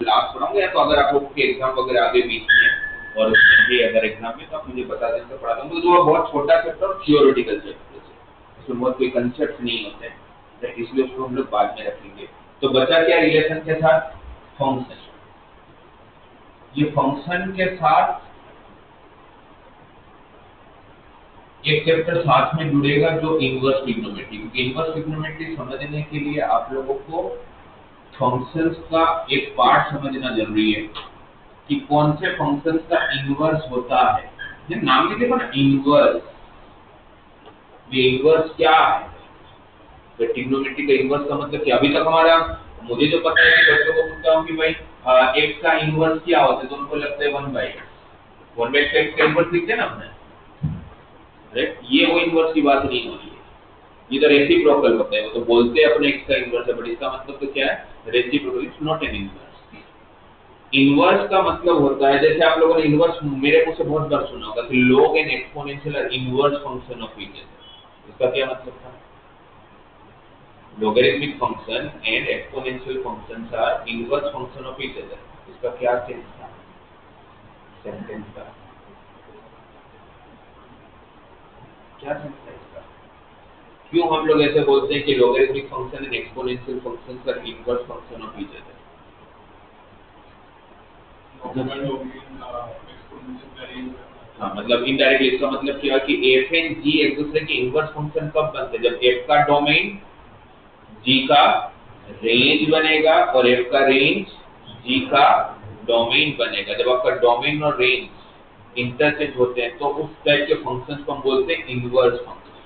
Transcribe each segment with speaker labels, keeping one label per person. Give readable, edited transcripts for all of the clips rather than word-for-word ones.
Speaker 1: Last पढ़ाऊंगा, या तो अगर आप लोग के एग्जाम वगैरह आगे बीच में और उसमें भी अगर एग्जाम में, तो आप मुझे बता दें तो पढ़ा दूंगा। जो बहुत छोटा चैप्टर और थियोरेटिकल चैप्टर है, उसमें बहुत कोई कंसेप्ट नहीं होते हैं, इसलिए उसको हम लोग बाद में रखेंगे। तो बचा क्या रिलेशन के साथ? फंक्शन। ये फंक्शन के साथ एक चैप्टर साथ में जुड़ेगा जो इनवर्स ट्रिग्नोमेट्री, क्योंकि इनवर्स ट्रिग्नोमेट्री समझने के लिए आप लोगों को फंक्शंस का एक पार्ट समझना जरूरी है कि कौन से फंक्शंस का इनवर्स होता है। ये नाम भी देखो ना, इनवर्स। ये इनवर्स क्या है? तो ट्रिग्नोमेट्री का इनवर्स का मतलब क्या? अभी तक हमारा, मुझे जो पता है कि बच्चों को पूछता हूँ कि भाई x का इनवर्स क्या होता है, तो उनको लगता है 1/x। 1/x का इनवर्स लिखते हैं ना हमने, ये वो इनवर्स की बात नहीं हो रही है। इधर रेसिप्रोकल होता है, वो तो बोलते हैं अपने x का इनवर्स है, बट इसका मतलब तो क्या है? Reciprocal is not an inverse. Inverse का मतलब होता है, जैसे आप लोगों ने इनवर्स मेरे मुंह से बहुत बार सुना होगा कि log and exponential are inverse function of each other. इसका क्या मतलब था? logarithmic function and exponential functions are inverse function of each other। इसका क्या सेंस था? सेंटेंस का क्या सेंस है इसका? क्यों हम लोग ऐसे बोलते हैं कि logarithmic function and exponential functions are inverse function of each other? हाँ, मतलब इनडायरेक्टली इसका मतलब क्या कि f एंड g एक दूसरे के इनवर्स फंक्शन कब बनते हैं? जब f का डोमेन g का रेंज बनेगा और f का रेंज g का डोमेन बनेगा। जब आपका डोमेन और रेंज इंटरचेंज होते हैं तो उस टाइप के फंक्शंस को हम बोलते हैं इनवर्स फंक्शन,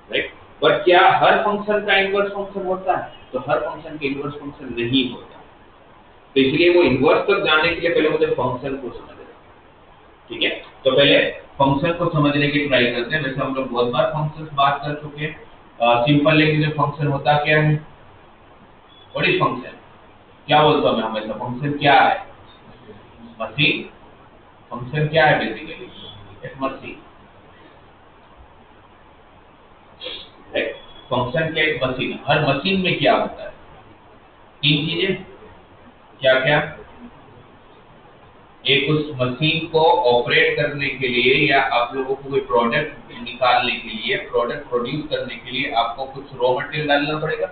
Speaker 1: राइट। पर क्या हर फंक्शन का इनवर्स फंक्शन होता है? तो हर फंक्शन का इनवर्स फंक्शन नहीं होता। तो इसलिए वो इनवर्स तक जाने के लिए पहले मुझे फंक्शन को समझना, ठीक है। तो पहले फंक्शन को समझने की ट्राई करते हैं। वैसे हम लोग बहुत बार फंक्शंस बात कर चुके हैं। सिंपल लैंग्वेज में फंक्शन होता क्या है? What is function? क्या बोलता हूं मैं हमेशा, फंक्शन क्या है? मशीन। फंक्शन क्या है? बेसिकली एक मशीन, राइट। फंक्शन क्या? एक मशीन। हर मशीन में क्या होता है? तीन चीजें। क्या क्या? एक, उस मशीन को ऑपरेट करने के लिए या आप लोगों को कोई प्रोडक्ट निकालने के लिए, प्रोडक्ट प्रोड्यूस करने के लिए आपको कुछ रॉ मटेरियल डालना पड़ेगा।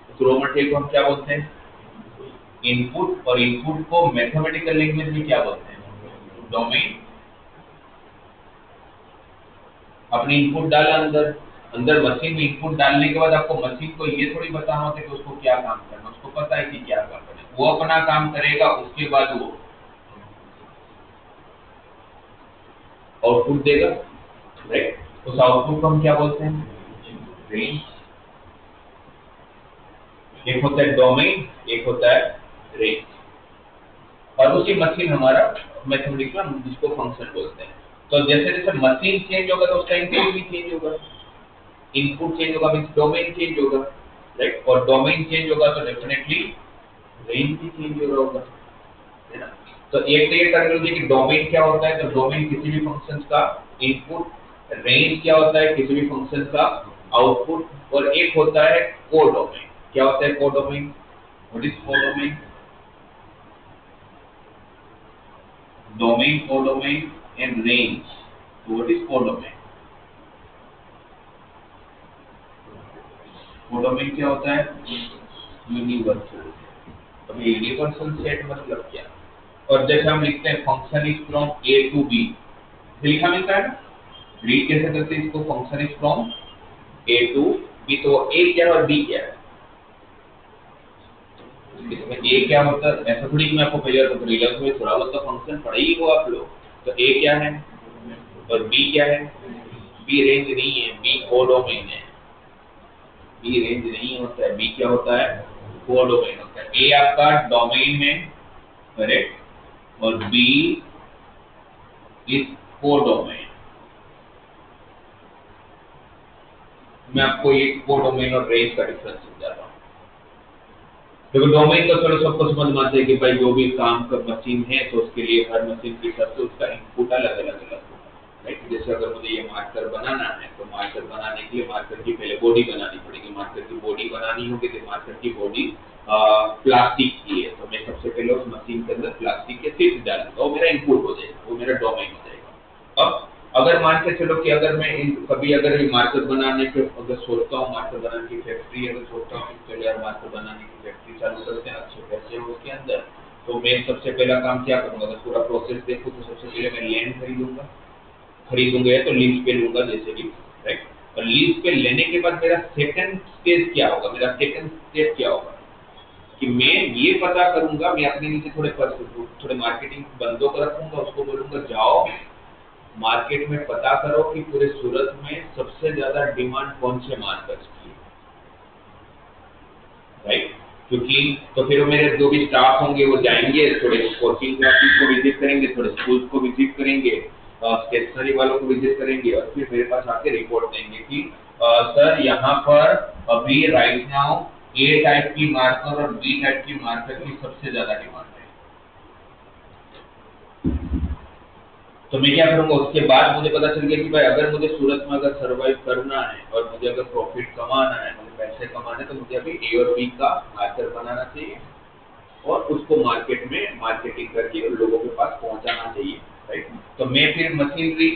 Speaker 1: उस रॉ मटेरियल को हम क्या बोलते हैं? इनपुट। और इनपुट को मैथमेटिकल लैंग्वेज में क्या बोलते हैं? डोमेन। अपनी इनपुट डाला अंदर, अंदर मशीन में इनपुट डालने के बाद आपको मशीन को ये थोड़ी बताना होता है कि उसको क्या काम करना, उसको पता है कि क्या काम करना है, वो अपना काम करेगा, उसके बाद वो आउटपुट देगा, राइट। उस आउटपुट को हम क्या बोलते हैं? रेंज। एक होता है डोमेन, एक होता है रेंज। और उसी मशीन हमारा मैथमेटिकल जिसको फंक्शन बोलते हैं। तो जैसे जैसे मशीन चेंज होगा तो उसका इनपुट भी चेंज होगा। इनपुट चेंज होगा मींस डोमेन चेंज होगा, राइट। और डोमेन चेंज होगा तो डेफिनेटली रेंज भी चेंज हो रहा होगा, है ना। तो एक तो ये टर्मिनोलॉजी कि डोमेन क्या होता है, तो डोमेन किसी भी फंक्शन का इनपुट, रेंज क्या होता है? किसी भी फंक्शन का आउटपुट। और एक होता है कोडोमेन। क्या होता है codomain? What is codomain? Domain, codomain and range. So what is codomain? Codomain क्या होता है? यूनिवर्सल। अब ये यूनिवर्सल सेट मतलब क्या? और जैसे हम लिखते हैं function is from a to b, लिखा मिलता है ना, रीड कैसे करते हैं इसको? Function is from a to b. तो ए क्या है और बी क्या है? इसमें ए क्या होता है? ऐसा थोड़ी मैं आपको पहले बता रहा हूं, थोड़ा बहुत तो फंक्शन पढ़े ही हो आप लोग। तो ए क्या है और बी क्या है? बी रेंज नहीं है, बी कोडोमेन है। बी रेंज नहीं होता है, बी क्या होता है? कोडोमेन होता है। ए आपका डोमेन में, करेक्ट, और बी इज कोडोमेन। मैं आपको ये कोडोमेन और रेंज का डिफरेंस समझा रहा हूँ। देखो डोमेन तो थोड़ा सबको समझ में आता है कि भाई जो भी काम का मशीन है तो उसके लिए हर मशीन के हिसाब से उसका इनपुट अलग अलग होगा, राइट। जैसे अगर मुझे ये मार्कर बनाना है तो मार्कर बनाने के लिए मार्कर की पहले बॉडी बनानी पड़ेगी। मार्कर की बॉडी बनानी होगी तो मार्कर की बॉडी प्लास्टिक की है, तो मैं सबसे पहले उस मशीन के अंदर प्लास्टिक के शीट्स डालूंगा, वो मेरा इनपुट हो जाएगा, वो मेरा डोमेन हो जाएगा। अब अगर मान के चलो कि अगर मैं कभी अगर ये मार्कर बनाने के अगर सोचता हूँ, मार्कर बनाने की फैक्ट्री अगर सोचता हूँ कि चलो यार मार्कर बनाने की फैक्ट्री चालू करते हैं, अच्छे पैसे हो उसके अंदर, तो मैं सबसे पहला काम क्या करूंगा, अगर पूरा प्रोसेस देखूँ तो सबसे पहले मैं लैंड खरीदूंगा या तो लीज पे लूंगा जैसे भी, राइट। और लीज पे लेने के बाद मेरा सेकंड स्टेज क्या होगा, मेरा सेकंड स्टेप क्या होगा कि मैं ये पता करूंगा, मैं अपने नीचे थोड़े मार्केटिंग बंदों को रखूंगा, उसको बोलूंगा जाओ मार्केट में पता करो कि पूरे सूरत में सबसे ज्यादा डिमांड कौन से मार्केट्स की है, राइट। क्योंकि तो फिर वो मेरे जो भी स्टाफ होंगे वो जाएंगे, थोड़े कोचिंग क्लासेस को विजिट करेंगे, थोड़े स्कूल्स को विजिट करेंगे, स्टेशनरी वालों को विजिट करेंगे, और फिर मेरे पास आके रिपोर्ट देंगे कि सर यहाँ पर अभी राइट नाउ ए टाइप की मार्कर और बी टाइप की मार्कर की सबसे ज्यादा डिमांड है। तो मैं क्या करूंगा, उसके बाद मुझे पता चल गया कि भाई अगर मुझे सूरत में अगर सर्वाइव करना है और मुझे अगर प्रॉफिट कमाना है, मुझे पैसे कमाने, तो मुझे अभी ए और बी का मार्कर बनाना चाहिए और उसको मार्केट में मार्केटिंग करके लोगों के पास पहुंचाना चाहिए, राइट। तो मैं फिर मशीनरी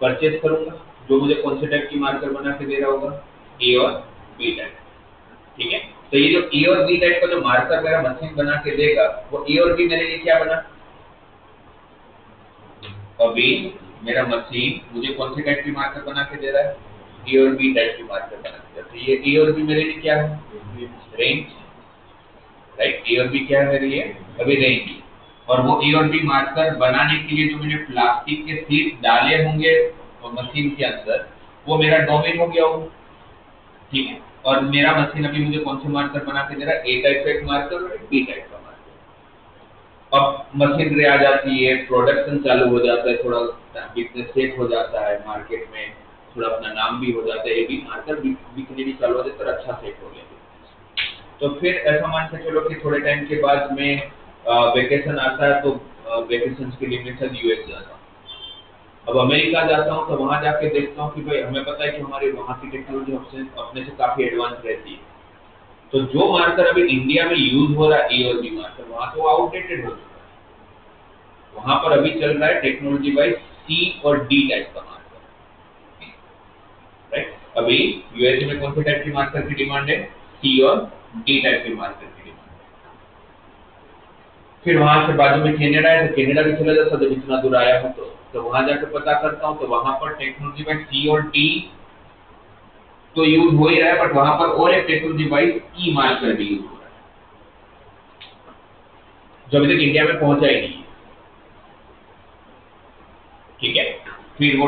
Speaker 1: परचेज करूंगा जो मुझे कौन से टाइप की मार्कर बना के दे रहा होगा, ए और बी टाइप, ठीक है। तो ये जो ए और बी टाइप का जो मार्कर मेरा मशीन बना के देगा, वो ए और बी मेरे लिए क्या बना, अभी मेरा मशीन मुझे कौन से टाइप की मार्कर बना के दे रहा है, ए और बी टाइप की मार्कर बना के दे रहा है। ये ए और बी मेरे लिए क्या है, रेंज, राइट। ए और बी क्या है मेरे लिए, अभी रेंज। और वो ए और बी मार्कर बनाने के लिए जो मैंने प्लास्टिक के शीट डाले होंगे मशीन के अंदर, वो मेरा डोमेन हो गया हो, ठीक है। और मेरा मशीन अभी मुझे कौन से मार्कर बना के दे रहा है, ए टाइप का एक मार्कर और बी टाइप का मार्कर। अब मशीनरी आ जाती है, प्रोडक्शन चालू हो जाता है, थोड़ा बिजनेस सेट हो जाता है मार्केट में, थोड़ा अपना नाम भी हो जाता है, ये भी मार्कर बिकने भी चालू हो जाता है, अच्छा सेट हो गया। तो फिर ऐसा मान के चलो कि थोड़े टाइम के बाद में वेकेशन आता है, तो वेकेशन के लिए मैं सर यूएस जाता हूँ। अब अमेरिका जाता हूँ तो वहां जाके देखता हूँ कि भाई हमें पता है कि हमारे वहाँ की टेक्नोलॉजी अपने से काफी एडवांस रहती है। तो जो मार्कर अभी इंडिया में यूज हो रहा है ए और बी मार्कर, वहां तो आउटडेटेड हो चुका है। वहां पर अभी चल रहा है टेक्नोलॉजी वाइज सी और डी टाइप का मार्कर, राइट। अभी यूएसए में कौन से टाइप की मार्कर की डिमांड है, सी और डी टाइप की मार्कर की डिमांड। फिर वहां से बाजू में कनाडा है, तो कनाडा भी चला जाता जब इतना दूर आया हूँ तो वहां जाकर पता करता हूँ, तो वहां पर टेक्नोलॉजी वाइज सी और डी तो यूज हो ही रहा है, बट वहां पर और एक टेक्नोलॉजी वाइज ई मार्कर भी यूज हो रहा है, जो अभी तक इंडिया में पहुंचा ही नहीं है, ठीक है। फिर वो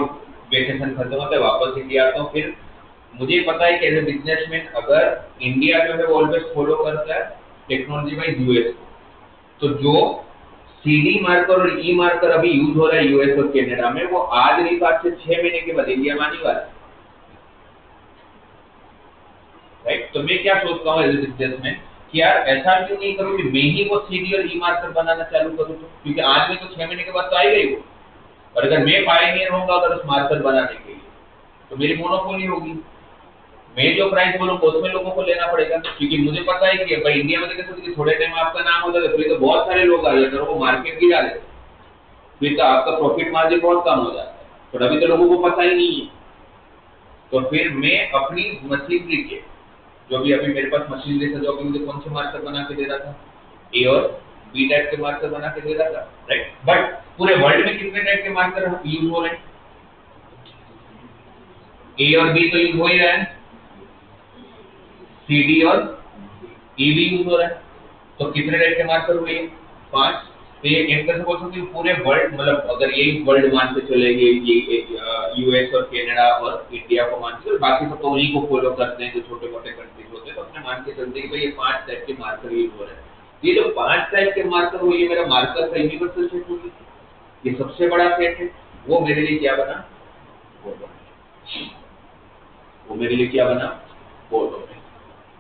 Speaker 1: वेकेशन खत्म होता है, वापस इंडिया आता हूँ। फिर मुझे पता है कि एज ए बिजनेसमैन अगर इंडिया जो है वो ऑलवेज फॉलो करता है टेक्नोलॉजी वाइज यूएस को, तो जो सीडी मार्कर और ई मार्कर अभी यूज हो रहा है यूएस और कनाडा में, वो आज नहीं तो आज से 6 महीने के बाद इंडिया में आने वाला है, राइट। तो मैं क्या सोचता हूँ एज ए बिजनेसमैन कि यार ऐसा क्यों नहीं करूँ कि मैं ही वो सीडी और ई मार्कर बनाना चालू करूँ, तो क्योंकि आज में तो 6 महीने के बाद तो आएगा ही वो, और अगर मैं पायनियर रहूंगा अगर उस मार्कर बनाने के लिए, तो मेरी मोनोपोली होगी। मैं जो प्राइस बोलूंगा उसमें लोगों को लेना पड़ेगा, क्योंकि मुझे पता है कि भाई इंडिया में तो कैसे कि थोड़े टाइम आपका नाम हो जाता है, फिर तो बहुत सारे लोग आ जाते हैं, वो मार्केट गिरा देते, फिर तो आपका प्रॉफिट मार्जिन बहुत कम हो जाता है, पर अभी तो लोगों को पता ही नहीं है। तो फिर मैं अपनी मशीनरी के जो भी अभी मेरे पास मशीनरी था, जो अभी मुझे कौन से मार्कर बना के दे रहा था, ए और बी टाइप के मार्कर बना के दे रहा था, राइट। बट पूरे वर्ल्ड में कितने टाइप के मार्कर यूज हो रहे हैं, ए और बी तो यूज हो ही रहा है, सी डी और ई भी यूज हो रहा है, तो कितने टाइप के मार्कर हुए, 5। तो ये एक तरह से बोल सकते हैं पूरे वर्ल्ड, मतलब अगर यही वर्ल्ड मान के चलेंगे, ये यूएस और कनाडा और इंडिया को मान के, बाकी सब तो उन्हीं को फॉलो करते हैं जो छोटे मोटे कंट्रीज होते हैं, तो अपने मान के चलते हैं कि भाई ये 5 टाइप के मार्कर यूज हो रहे हैं। ये जो 5 टाइप के मार्कर हुए, ये मेरा मार्कर का यूनिवर्सल सेट हो गया, ये सबसे बड़ा सेट है। वो मेरे लिए क्या बना, वो मेरे लिए क्या बना, वो डोमेन,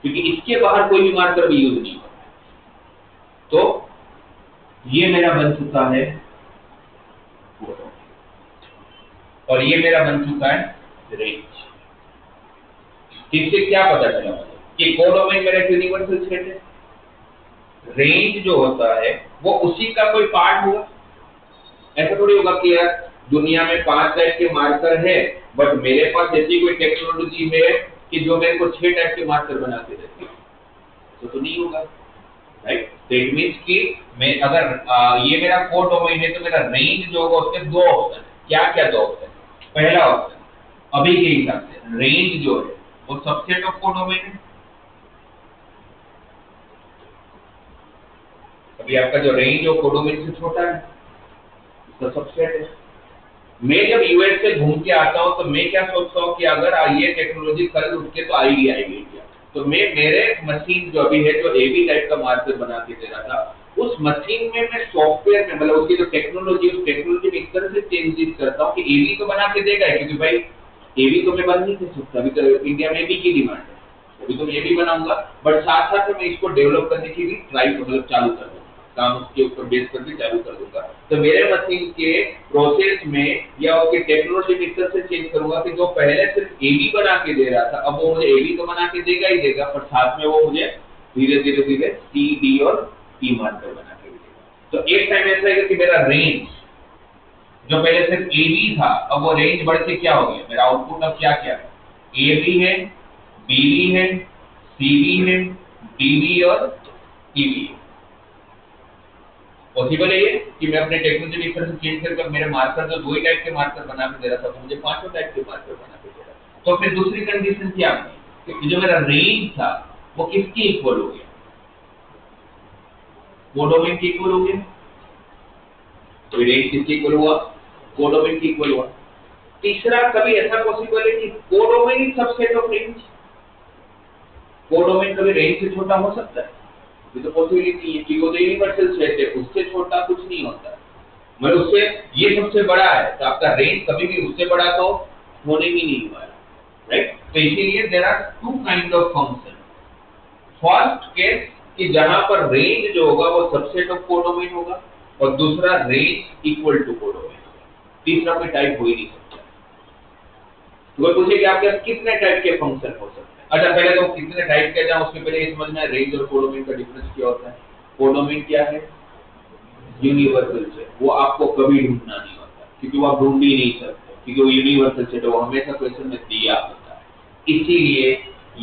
Speaker 1: क्योंकि इसके बाहर कोई भी मार्कर भी यूज नहीं होता। तो ये मेरा बन चुका है फोटो, और ये मेरा बन चुका है रेंज। इससे क्या पता चला मुझे कि कोडोमेन मेरा यूनिवर्सल सेट है। रेंज जो होता है वो उसी का कोई पार्ट होगा। ऐसा थोड़ी होगा कि यार दुनिया में 5 टाइप के मार्कर है, बट मेरे पास ऐसी कोई टेक्नोलॉजी है कि जो मेरे को 6 टाइप के मार्कर बना के देती है, तो नहीं होगा, राइट। तो इट मींस कि मैं अगर ये मेरा कोडोमेन है तो मेरा रेंज जो होगा उसके 2 ऑप्शन है। क्या क्या 2 ऑप्शन? पहला ऑप्शन अभी के हिसाब से रेंज जो है वो सबसेट ऑफ कोडोमेन है। अभी आपका जो रेंज है कोडोमेन से छोटा है, इसका सबसेट है। मैं जब यूएस से घूम के आता हूँ तो मैं क्या सोचता हूँ कि अगर ये टेक्नोलॉजी कल उठ के तो आएगी इंडिया, तो मैं मेरे मशीन जो अभी है जो एबी टाइप का मार्कर बना के दे रहा था, उस मशीन में मैं सॉफ्टवेयर में मतलब उसकी जो टेक्नोलॉजी उस टेक्नोलॉजी में इस तरह से चेंजेस करता हूँ कि एबी तो बना के देगा, क्योंकि भाई एबी तो मैं बन नहीं कर सकता, अभी तो इंडिया में एबी की डिमांड है, अभी तो मैं एबी बनाऊंगा, बट साथ साथ में मैं इसको डेवलप करने की भी ट्राई मतलब चालू कर दूंगा, काम उसके ऊपर बेस करके चालू कर दूंगा। तो मेरे मशीन के प्रोसेस में या उसके टेक्नोलॉजी में इस तरह से चेंज करूंगा कि जो पहले सिर्फ एबी बना के दे रहा था, अब वो मुझे एबी तो बना के देगा ही देगा, पर साथ में वो मुझे धीरे धीरे धीरे सी डी और ई मार्कर बना के देगा। तो एक टाइम ऐसा है कि मेरा रेंज जो पहले सिर्फ एबी था, अब वो रेंज बढ़ के क्या हो गया, मेरा आउटपुट अब क्या क्या है, एबी है, बीबी है, सीबी है, डीबी और ईबी है। पॉसिबल है ये कि मैं अपने टेक्नोलॉजी में इस तरह से चेंज करके मेरे मार्कर जो 2 ही टाइप के मार्कर बना के दे रहा था, तो मुझे 5 टाइप के मार्कर बना के दे रहा था। तो फिर दूसरी कंडीशन क्या है कि जो मेरा रेंज था वो किसके इक्वल हो गया, कोडोमेन के इक्वल हो गया। तो रेंज किसके इक्वल हुआ, कोडोमेन के इक्वल हुआ। तीसरा, कभी ऐसा पॉसिबल है कि codomain is subset of range, codomain कभी रेंज से छोटा हो सकता है, ये तो पॉसिबिलिटी है कि वो तो यूनिवर्सल सेट है, उससे छोटा कुछ नहीं होता है, मतलब उससे ये सबसे बड़ा है तो आपका रेंज कभी भी उससे बड़ा तो होने ही नहीं वाला, राइट। तो इसीलिए there are 2 kind of function. First case कि जहां पर रेंज जो होगा वो सबसेट ऑफ कोडोमेन होगा, और दूसरा रेंज इक्वल टू कोडोमेन होगा। तीसरा कोई टाइप हो ही नहीं सकता। तो वो पूछे कि आपके पास कितने टाइप के फंक्शन हो सकते हैं। अच्छा, पहले तो कितने टाइप के जाऊं उसके पहले ये समझ में रेंज और कोडोमेन का डिफरेंस क्या होता है। कोडोमेन क्या है, यूनिवर्सल सेट, वो आपको कभी ढूंढना नहीं होता, क्योंकि वो आप ढूंढ ही नहीं सकते, क्योंकि वो यूनिवर्सल सेट है, वो हमेशा क्वेश्चन में दिया होता है। इसीलिए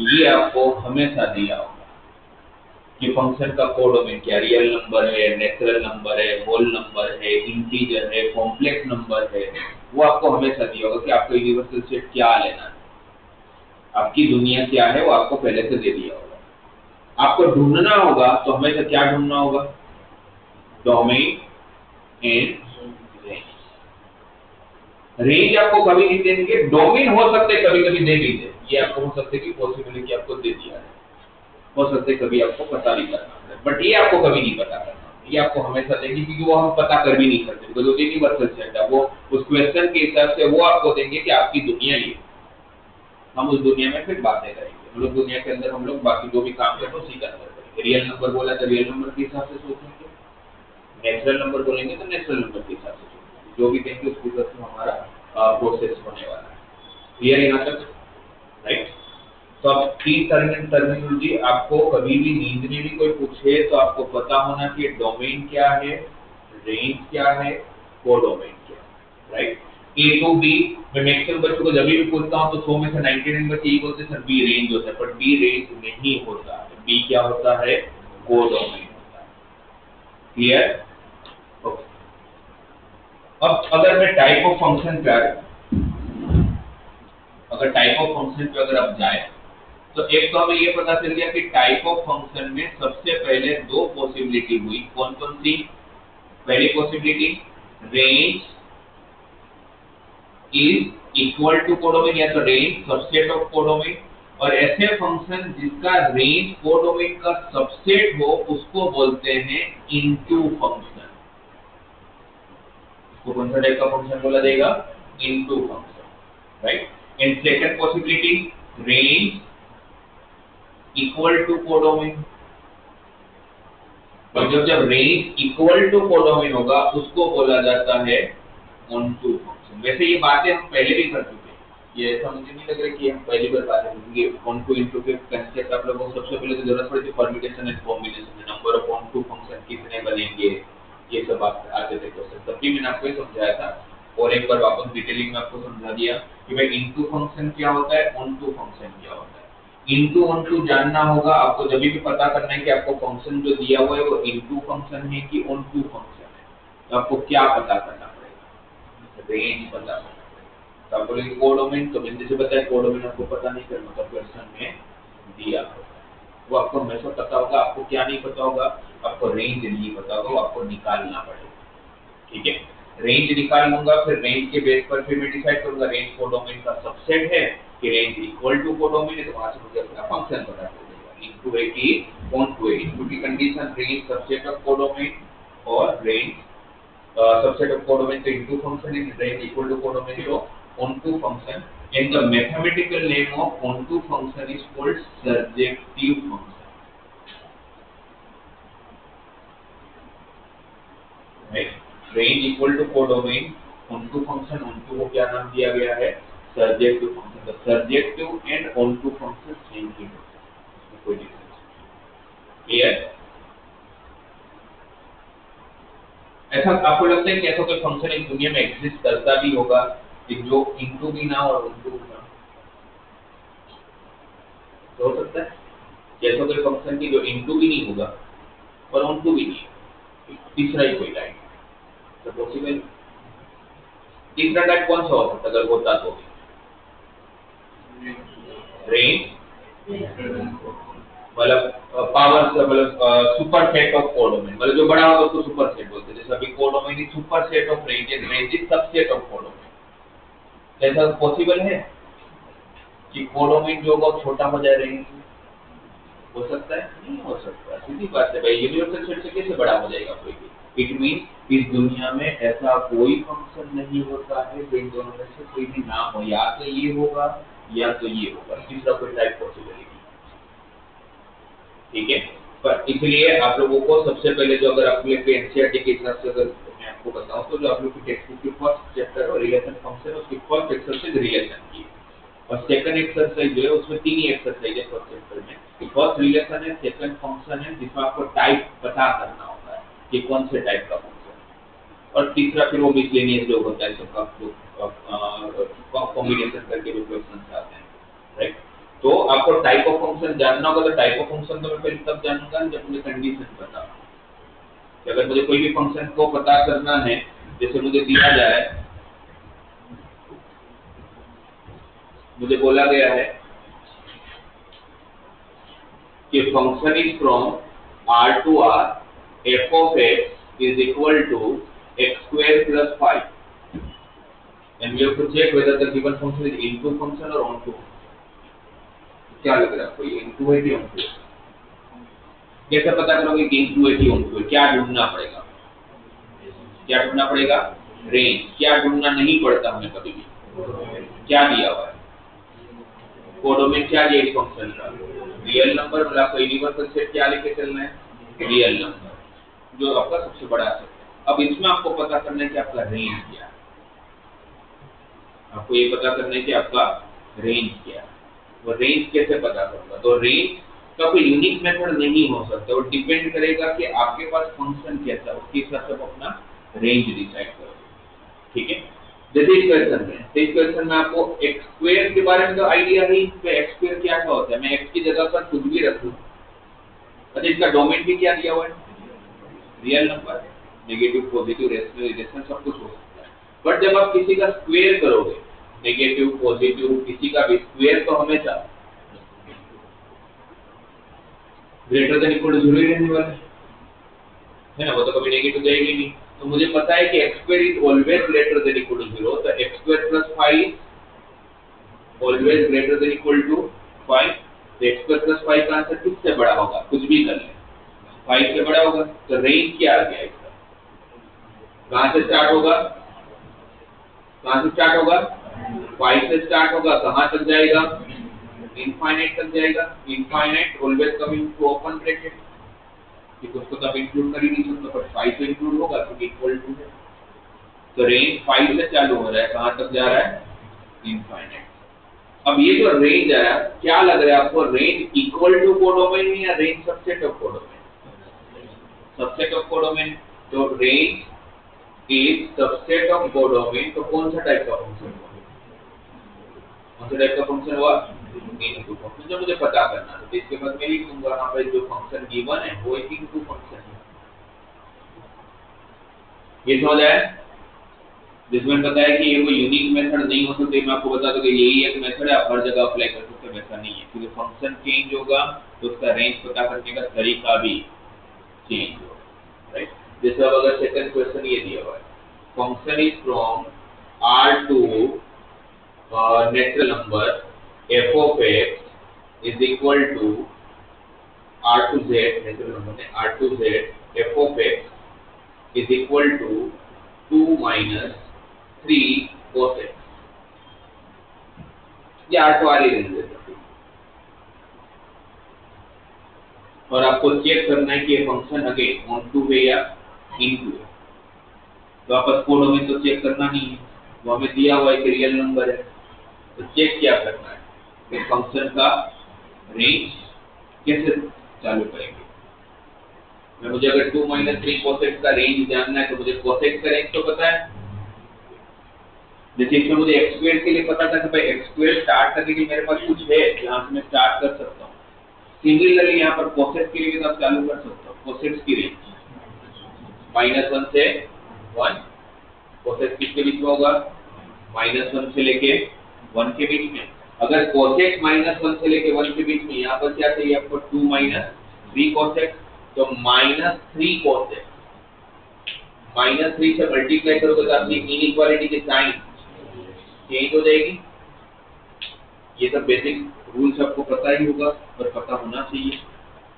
Speaker 1: ये आपको हमेशा दिया होगा कि फंक्शन का कोडोमेन क्या, रियल नंबर है, नेचुरल नंबर है, होल नंबर है, इंटीजर है, कॉम्प्लेक्स नंबर है, वो आपको हमेशा दिया होगा कि आपको यूनिवर्सल सेट क्या लेना है, आपकी दुनिया क्या है वो आपको पहले से दे दिया होगा। आपको ढूंढना होगा तो हमेशा क्या ढूंढना होगा, डोमेन एंड रेंज। रेंज आपको कभी नहीं देंगे, डोमेन हो सकते कभी कभी दे भी दे, ये आपको हो सकते कि पॉसिबिलिटी आपको दे दिया है, हो सकते कभी आपको पता नहीं करना, बट ये आपको कभी नहीं पता करना, ये आपको हमेशा देंगे, क्योंकि वो हम पता कर भी नहीं सकते, बिकॉज़ वो यूनिवर्सल सेट है, वो उस क्वेश्चन के हिसाब से वो आपको देंगे कि आपकी दुनिया ये, हम उस दुनिया में फिर बातें करेंगे, हम लोग दुनिया के अंदर हम लोग बाकी जो भी काम करते हैं उसी के अंदर करेंगे। रियल नंबर बोला तो रियल नंबर के हिसाब से सोचेंगे, नेचुरल नंबर बोलेंगे तो नेचुरल नंबर के हिसाब से सोचेंगे, जो भी देंगे उसके हिसाब से हमारा प्रोसेस होने वाला है। क्लियर यहाँ तक, राइट। तो अब 3 टर्मिनोलॉजी आपको कभी भी नींद में भी कोई पूछे तो आपको पता होना कि डोमेन क्या है, रेंज क्या है, कोडोमेन क्या है, राइट। ए टू बी, मैं मैक्सिमम बच्चों को जब भी पूछता हूँ तो 100 में से 99 बच्चे यही बोलते हैं सर बी रेंज होता है, पर बी रेंज नहीं होता है, बी क्या होता है, कोडोमेन होता है। Clear, okay. अब अगर मैं टाइप ऑफ फंक्शन पे आ रहा, अगर टाइप ऑफ फंक्शन पे अगर आप जाए तो एक तो हमें ये पता चल गया कि टाइप ऑफ फंक्शन में सबसे पहले 2 पॉसिबिलिटी हुई, कौन कौन सी। पहली possibility, range is equal to codomain, या तो रेंज सबसेट ऑफ कोडोमेन, और ऐसे फंक्शन जिसका रेंज कोडोमेन का सबसेट हो उसको बोलते हैं इनटू फंक्शन। इसको कौन सा टाइप का फंक्शन बोला जाएगा, into function, right. And second possibility, range equal to codomain, और जब रेंज इक्वल टू कोडोमेन होगा उसको बोला जाता है ऑनटू फंक्शन। वैसे ये बातें हम पहले भी कर चुके हैं, ये ऐसा मुझे नहीं लग रहा कि हम पहली बार बात है, क्योंकि ऑन टू इनटू के कंसेप्ट आप लोगों को सबसे पहले तो जरूरत पड़ती है permutation and combination, number of onto function कितने बनेंगे, ये सब आते थे क्वेश्चन, तब भी मैंने आपको ये समझाया था और एक बार वापस डिटेलिंग में आपको समझा दिया कि भाई इनटू फंक्शन क्या होता है, ऑन टू फंक्शन क्या होता है। इनटू ऑन टू जानना होगा आपको, जब भी पता करना है कि आपको फंक्शन जो दिया हुआ है वो इनटू फंक्शन है कि ऑन टू फंक्शन है, तो आपको क्या पता करना पड़ेगा, रेंज पता करना। तो आप बोलेंगे कोडोमेन, तो मैंने जैसे बताया कोडोमेन आपको पता नहीं करना, तो क्वेश्चन में दिया वो आपको हमेशा पता होगा। आपको क्या नहीं पता होगा, आपको रेंज नहीं पता होगा, वो आपको निकालना पड़ेगा। ठीक है, रेंज निकाल लूंगा, फिर रेंज के बेस पर फिर मैं डिसाइड करूंगा रेंज कोडोमेन का सबसेट है कि रेंज इक्वल टू कोडोमेन है, तो वहां से मुझे अपना फंक्शन पता चल जाएगा। इनटू ए की ऑन टू ए, इनटू की condition range subset of codomain और range subset of codomain, so into function is range equal to codomain, so onto function, and the mathematical name of onto function is called surjective function, right? Range equal to codomain, onto function, onto को क्या नाम दिया गया है, surjective function। the surjective and onto function same ही होता है, कोई difference clear? ऐसा आपको लगता है कि ऐसा कोई फंक्शन इस दुनिया में एग्जिस्ट करता भी होगा कि जो इनटू भी ना और उनटू भी ना हो सकता है कि ऐसा कोई फंक्शन की जो इनटू भी नहीं होगा और उनटू भी नहीं, तीसरा ही कोई टाइप तो पॉसिबल। तीसरा टाइप कौन सा हो सकता अगर होता तो? रेंज मतलब पावर मतलब सुपर सेट ऑफ कोडोमेन, मतलब जो बड़ा होगा उसको सुपर सेट बोलते हैं। जैसे अभी codomain is super set of range and range is subset of codomain. ऐसा पॉसिबल है कि कोडोमेन जो होगा छोटा हो जाए रेंज? हो सकता है? नहीं हो सकता, सीधी बात है भाई, यूनिवर्सल सेट से कैसे बड़ा हो जाएगा कोई भी? इट मीन इस दुनिया में ऐसा कोई फंक्शन नहीं होता है जो इन दोनों में से कोई भी ना हो, या तो ये होगा या तो ये होगा, तीसरा कोई टाइप पॉसिबल नहीं। ठीक है, पर इसलिए आप लोगों को सबसे पहले जो अगर आप लोग के एनसीईआरटी के हिसाब से अगर मैं आपको बताऊं तो जो आप लोग की टेक्स्ट बुक की फर्स्ट चैप्टर और रिलेशन फंक्शन, उसकी फर्स्ट एक्सरसाइज रिलेशन की और सेकंड एक्सरसाइज जो है उसमें तीन ही एक्सरसाइज है फर्स्ट चैप्टर में। फर्स्ट रिलेशन है, सेकंड फंक्शन है जिसमें आपको टाइप पता करना होता है कि कौन से टाइप का फंक्शन है, और तीसरा फिर वो मिसलेनियस जो होता है सबका कॉम्बिनेशन करके जो क्वेश्चंस आते हैं, राइट? तो आपको टाइप ऑफ फंक्शन जानना होगा, तो टाइप ऑफ फंक्शन तो मैं पहले तब जानूंगा जब मुझे कंडीशन पता हो। कि अगर मुझे कोई भी फंक्शन को पता करना है, जैसे मुझे दिया जाए, मुझे बोला गया है कि function is from R to R, f of x is equal to x square plus 5, and we have to check whether the given function is into function or onto function। क्या लग रहा है आपको, ये इनटू है कि onto? कैसे पता करोगे कि इनटू है कि ऑनटू है? क्या ढूंढना पड़ेगा? क्या ढूंढना पड़ेगा? रेंज। क्या ढूंढना नहीं पड़ता हमें कभी भी? क्या दिया हुआ है कोडोमेन? क्या दिया इस फंक्शन का? रियल नंबर, मतलब आपको यूनिवर्सल सेट क्या लेके चलना है? रियल नंबर, जो आपका सबसे बड़ा सेट है। अब इसमें आपको पता करना है कि आपका रेंज क्या है। आपको ये पता करना है कि आपका रेंज क्या है। वो रेंज कैसे पता करूंगा? तो रेंज का कोई यूनिक मेथड नहीं हो सकता, वो डिपेंड करेगा कि आपके पास फंक्शन कैसा है, उसके हिसाब से आप अपना रेंज डिसाइड करोगे। ठीक है, जैसे इस क्वेश्चन में आपको एक्स स्क्वायर के बारे में तो आइडिया ही, तो एक्स स्क्वायर क्या होता है, मैं एक्स की जगह पर कुछ भी रख लूं। अच्छा, इसका डोमेन भी क्या दिया हुआ है? Real number, negative, positive, rational, irrational सब कुछ हो सकता है। बट जब आप किसी का स्क्वायर करोगे, नेगेटिव, पॉजिटिव, किसी का भी स्क्वायर, तो हमेशा ग्रेटर देन इक्वल टू 0 ही रहने वाला है ना, वो तो कभी नेगेटिव जाएगी नहीं। तो मुझे पता है कि x square is always greater than equal to 0, तो x square plus 5 always greater than equal to 5। तो x स्क्वायर प्लस 5 का आंसर किससे बड़ा होगा? कुछ भी कर ले, 5 से बड़ा होगा। तो रेंज क्या आ गया इसका? कहां से स्टार्ट होगा? कहां से स्टार्ट होगा? 5 से स्टार्ट होगा, कहां तक जाएगा? इनफाइनाइट तक जाएगा। Infinite always coming to open bracket, कि उसको तो आप इंक्लूड कर ही नहीं सकते, पर 5 तो इंक्लूड होगा क्योंकि इक्वल टू है। तो रेंज 5 से चालू हो रहा है, कहां तक जा रहा है? इनफाइनाइट। अब ये जो रेंज आया, क्या लग रहा है आपको, रेंज इक्वल टू कोडोमेन या range subset of codomain? Subset of codomain. तो range is subset of codomain, तो कौन सा टाइप का फंक्शन हुआ? कौन सा टाइप का फंक्शन हुआ? Into function. जो मुझे पता करना है तो इसके बाद मैं लिख दूंगा यहाँ पे जो फंक्शन गिवन है वो एक इनटू फंक्शन है। ये समझ आया? जिसमें बताया कि ये कोई यूनिक मेथड नहीं हो सकती, मैं आपको बता दूं कि यही एक मेथड है, आप हर जगह अप्लाई कर सकते हैं, वैसा नहीं है, क्योंकि फंक्शन चेंज होगा तो उसका रेंज पता करने का तरीका भी चेंज होगा, राइट? जैसे अब अगर सेकंड क्वेश्चन ये दिया हुआ है, function is from R to natural number f of x is equal to R to z, natural number में R to z f of x is equal to 2 minus 3 cos x। ये R to R ही रहने देता है। और आपको check करना है कि ये फंक्शन अगेन ऑन टू है या इनटू है। तो आपस कोडोमेन तो चेक करना नहीं है, वो हमें दिया हुआ एक रियल नंबर है, तो चेक क्या करना है कि फंक्शन का रेंज कैसे चालू करेंगे। मैं मुझे अगर 2 - 3 cos x का रेंज जानना है तो मुझे cos x का रेंज तो पता है। जैसे इसमें मुझे x स्क्वायर के लिए पता था कि भाई x स्क्वायर स्टार्ट करने के लिए मेरे पास कुछ है जहां से मैं स्टार्ट कर सकता हूँ। सिमिलरली यहाँ पर cos x के लिए भी आप चालू कर सकते हो। cos x की रेंज -1 से 1, cos x किसके बीच में होगा? -1 से लेके 1 के बीच में। अगर cos x -1 से लेके 1 के बीच में, यहाँ पर क्या चाहिए आपको? 2 - 3 cos x, तो -3 cos x, -3 से मल्टीप्लाई करोगे तो आपकी इनइक्वालिटी की साइन चेंज हो जाएगी। ये सब बेसिक रूल्स आपको पता ही होगा और पता होना चाहिए,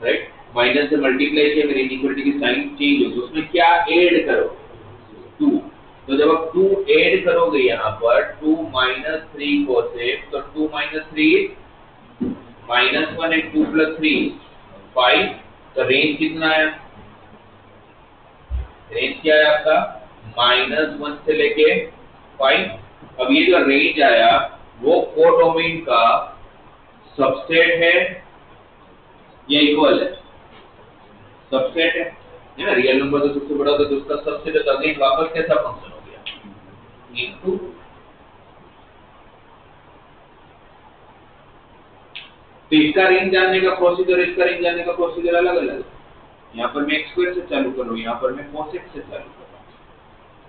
Speaker 1: राइट? माइनस से मल्टीप्लाई किया, मेरी इनइक्वालिटी की साइन चेंज होगी, उसमें क्या ऐड करो? 2। तो जब आप 2 ऐड करोगे यहाँ पर 2 - 3 cos x, तो 2 - 3 -1 and 2 + 3 5। तो रेंज कितना है? रेंज क्या है आपका? -1 से लेके 5। अब ये जो रेंज आया वो कोडोमेन का सबसेट है या इक्वल है? सबसेट है ना? रियल नंबर तो सबसे बड़ा होता है, तो उसका सबसेट है, तो अगेन वापस कैसा फंक्शन हो गया? इनटू। तो इसका रेंज जानने का प्रोसीजर, इसका रेंज जानने का प्रोसीजर अलग अलग है। यहाँ पर मैं x स्क्वायर से चालू कर रहा हूँ, यहाँ पर मैं cos x से चालू कर रहा हूँ।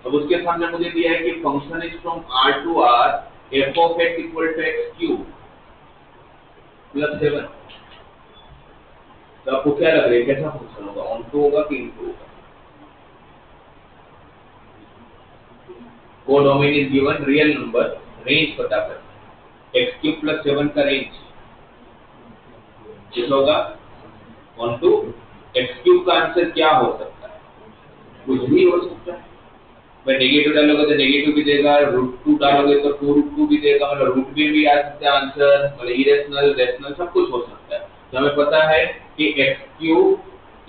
Speaker 1: अब उसके सामने मुझे दिया है कि function is from R to R f of x equal to x³ + 7। तो आपको क्या लग रहा है कैसा फंक्शन होगा? ऑन टू होगा कि इनटू होगा? Codomain is given, real number, range पता करना है। x³ + 7 का रेंज कितना होगा? On to. x³ का आंसर क्या हो सकता है? कुछ भी हो सकता है। मैं नेगेटिव डालोगे तो नेगेटिव भी देगा, √2 डालोगे तो 2√2 भी देगा, मतलब रूट में भी आ सकता है आंसर, मतलब इरेशनल, रेशनल सब कुछ हो सकता है। तो हमें पता है कि x³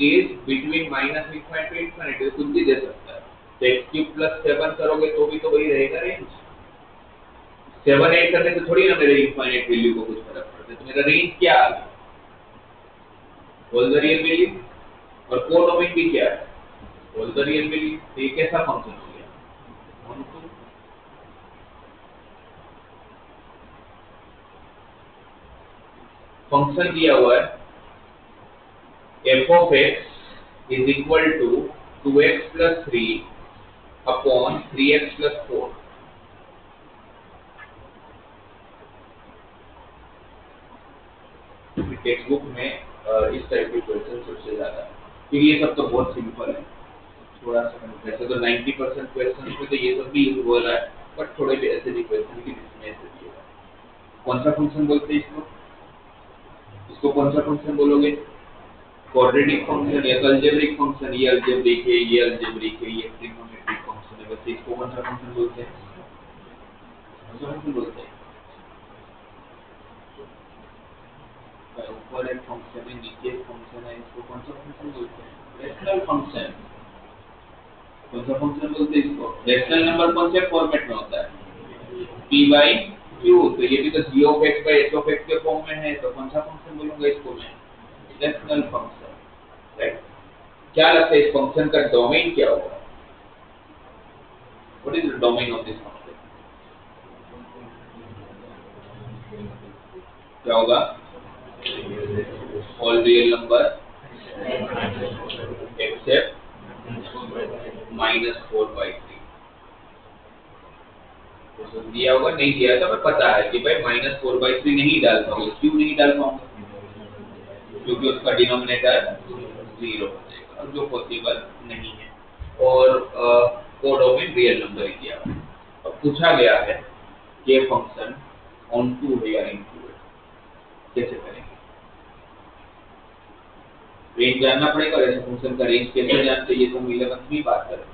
Speaker 1: इज बिटवीन -∞ to ∞, कुछ भी दे सकता है। तो x³ + 7 करोगे तो भी तो वही रहेगा रेंज। 7 8 करने से थोड़ी ना मेरे इनफाइनाइट वैल्यू को कुछ फर्क पड़ता है। तो मेरा रेंज क्या आ गया? Whole the real value. और कोडोमेन भी क्या है? Whole the real value. तो ये कैसा फंक्शन हो गया? फंक्शन दिया हुआ है f of x is equal to 2x + 3 upon 3x + 4। Text book में इस टाइप के क्वेश्चन सबसे ज्यादा है, क्योंकि ये सब तो बहुत सिंपल है, थोड़ा सा वैसे तो 90% क्वेश्चन में तो ये सब भी यूज हो रहा है, बट थोड़े भी ऐसे भी क्वेश्चन की जिसमें ऐसे दिया है। कौन सा फंक्शन बोलते हैं इसको? इसको कौन सा फंक्शन बोलोगे? क्वाड्रेटिक फंक्शन या अलजेब्रिक फंक्शन? ये अलजेब्रिक है, ये अलजेब्रिक है, ये ट्रिग्नोमेट्रिक फंक्शन है। वैसे इसको कौन सा फंक्शन बोलते हैं? कौन सा फंक्शन बोलते हैं? ऊपर एक फंक्शन है, नीचे एक फंक्शन है, इसको कौन सा फंक्शन बोलते हैं? Rational function. कौन सा फंक्शन बोलते हैं इसको? रेशनल नंबर कौन से फॉर्मेट में होता है? p/2। क्यों? तो ये भी तो g of x by h of x के फॉर्म में है, तो कौन सा फंक्शन बोलूंगा इसको मैं? Rational function, right? क्या लगता है इस फंक्शन का डोमेन क्या होगा? What is the domain of this function? क्या होगा? All real number except -4/3। दिया होगा, नहीं दिया तो हमें पता है कि भाई -4/3 नहीं डाल पाऊंगा। क्यों नहीं डाल पाऊंगा? क्योंकि उसका डिनोमिनेटर 0 हो जाएगा, और जो पॉसिबल नहीं है। और कोडोमेन रियल नंबर ही दिया हुआ। अब पूछा गया है कि ये फंक्शन ऑन टू है या इनटू है, कैसे करेंगे? रेंज जानना पड़ेगा, और ऐसे फंक्शन का रेंज कैसे जानते हैं, ये तो हम 11th में बात करेंगे।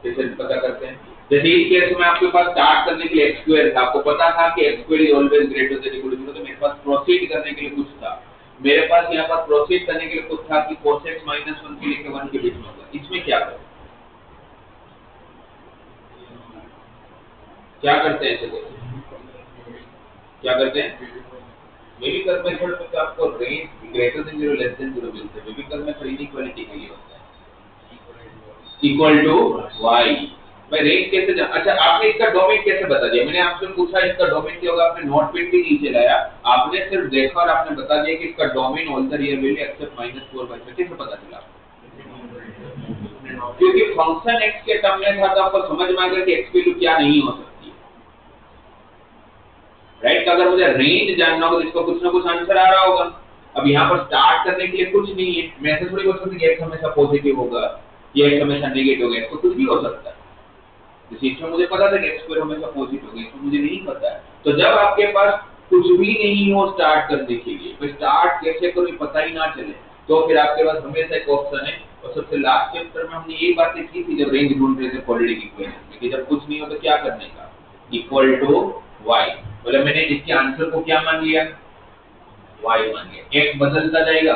Speaker 1: कैसे पता करते हैं? जैसे इस केस में आपके पास स्टार्ट करने के लिए x² था, आपको पता था कि x² is always greater than equal to 0, तो मेरे पास प्रोसीड करने के लिए कुछ था। मेरे पास यहाँ पर प्रोसीड करने के लिए कुछ था कि cos x -1 के लिए 1 के बीच में होगा। इसमें क्या करें? क्या करते हैं ऐसे? क्या करते हैं? बेबीकल मेथड में तो आपको range greater than 0 less than 0 मिलते हैं। बेबीकल मेथड इनइक्वालिटी के लिए होता है, इक्वल टू y। भाई रेंज कैसे जान? अच्छा, आपने इसका डोमेन कैसे बता दिया? मैंने आपसे पूछा इसका डोमेन क्या होगा, आपने नोटपैड भी नीचे लाया, आपने सिर्फ देखा और आपने बता दिया कि इसका domain all the real value except -4/3। कैसे पता चला? क्योंकि फंक्शन x के टर्म में था, तो आपको समझ में आ गया कि x वैल्यू क्या नहीं हो सकती है, राइट? तो अगर मुझे रेंज जानना होगा तो इसका कुछ ना कुछ आंसर आ रहा होगा। अब यहाँ पर स्टार्ट करने के लिए कुछ नहीं है, मैं ऐसे थोड़ी बोल सकता कि x हमेशा पॉजिटिव होगा या x हमेशा नेगेटिव होगा, इसको कुछ भी हो सकता है। जैसे इसमें मुझे पता था कि x² हमेशा पॉजिटिव होगा, इसमें मुझे नहीं पता है। तो जब आपके पास कुछ भी नहीं हो स्टार्ट करने के लिए, तो स्टार्ट कैसे करूं पता ही ना चले, तो फिर आपके पास हमेशा एक ऑप्शन है। और सबसे लास्ट चैप्टर में हमने यही बातें की थी जब रेंज ढूंढ रहे थे क्वाड्रेटिक इक्वेशन में, कि जब कुछ नहीं हो तो क्या करने का, इक्वल टू y। बोले मैंने इसके आंसर को क्या मान लिया? y मान लिया। x बदलता जाएगा,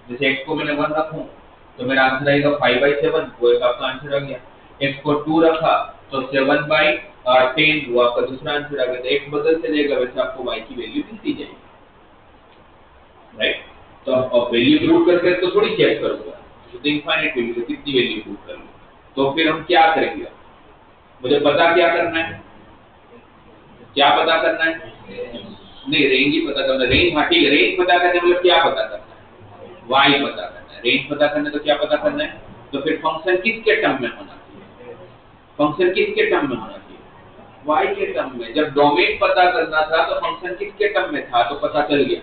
Speaker 1: जैसे x को मैंने 1 रखूं तो मेरा आंसर आएगा 5/7, वो एक आपका आंसर आ गया। x को 2 रखा तो 7/10, वो आपका दूसरा आंसर आ गया। तो x बदलते जाएगा, वैसे आपको y की वैल्यू मिलती जाएगी, राइट? तो अब वैल्यू पुट करके तो थोड़ी चेक करूंगा, तो इनफाइनाइट वैल्यू से कितनी वैल्यू पुट कर लूं, तो फिर हम क्या करेंगे? मुझे पता क्या करना है? क्या पता करना है? नहीं, रेंज ही पता करना है। रेंज, हाँ ठीक है, रेंज पता करने मतलब क्या पता करना है? y पता करना है। रेंज पता करना है तो क्या पता करना है? तो फिर फंक्शन किसके टर्म में होना चाहिए? फंक्शन किसके टर्म में होना चाहिए? y के टर्म में। जब डोमेन पता करना था तो फंक्शन किसके टर्म में था, तो पता चल गया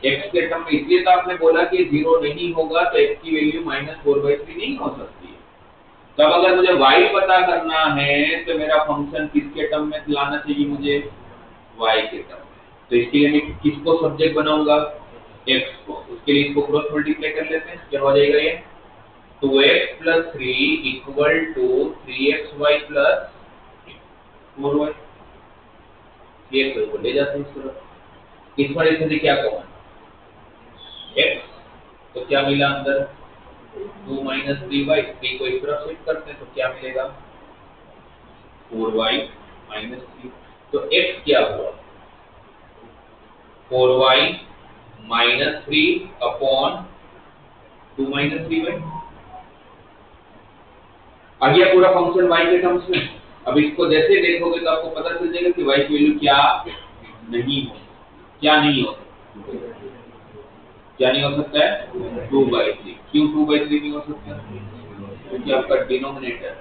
Speaker 1: x के टर्म में। इसलिए तो आपने बोला कि 0 नहीं होगा तो x की वैल्यू -4/3 नहीं हो सकती है। तब अगर मुझे y पता करना है तो मेरा फंक्शन किसके टर्म में लाना चाहिए? मुझे y के टर्म में। तो इसके लिए मैं किसको सब्जेक्ट बनाऊंगा? x को। उसके लिए इसको क्रॉस मल्टीप्लाई कर लेते हैं, क्या हो जाएगा ये? 2x + 3 = 3xy + 4y। ये तो ले जाते हैं इस तरफ। इस पर इससे क्या कॉमन? x, तो क्या मिला अंदर? 2 - 3y। 3 को इस तरफ शिफ्ट करते हैं तो क्या मिलेगा? 4y - 3। तो x क्या हुआ? 4y - 3 upon 2 - 3y। आ गया पूरा फंक्शन y के टर्म्स में। अब इसको जैसे देखोगे तो आपको पता चल जाएगा कि y की वैल्यू क्या नहीं हो, क्या नहीं हो, क्या नहीं हो सकता है? 2/3। क्यों 2/3 नहीं हो सकता? क्योंकि आपका डिनोमिनेटर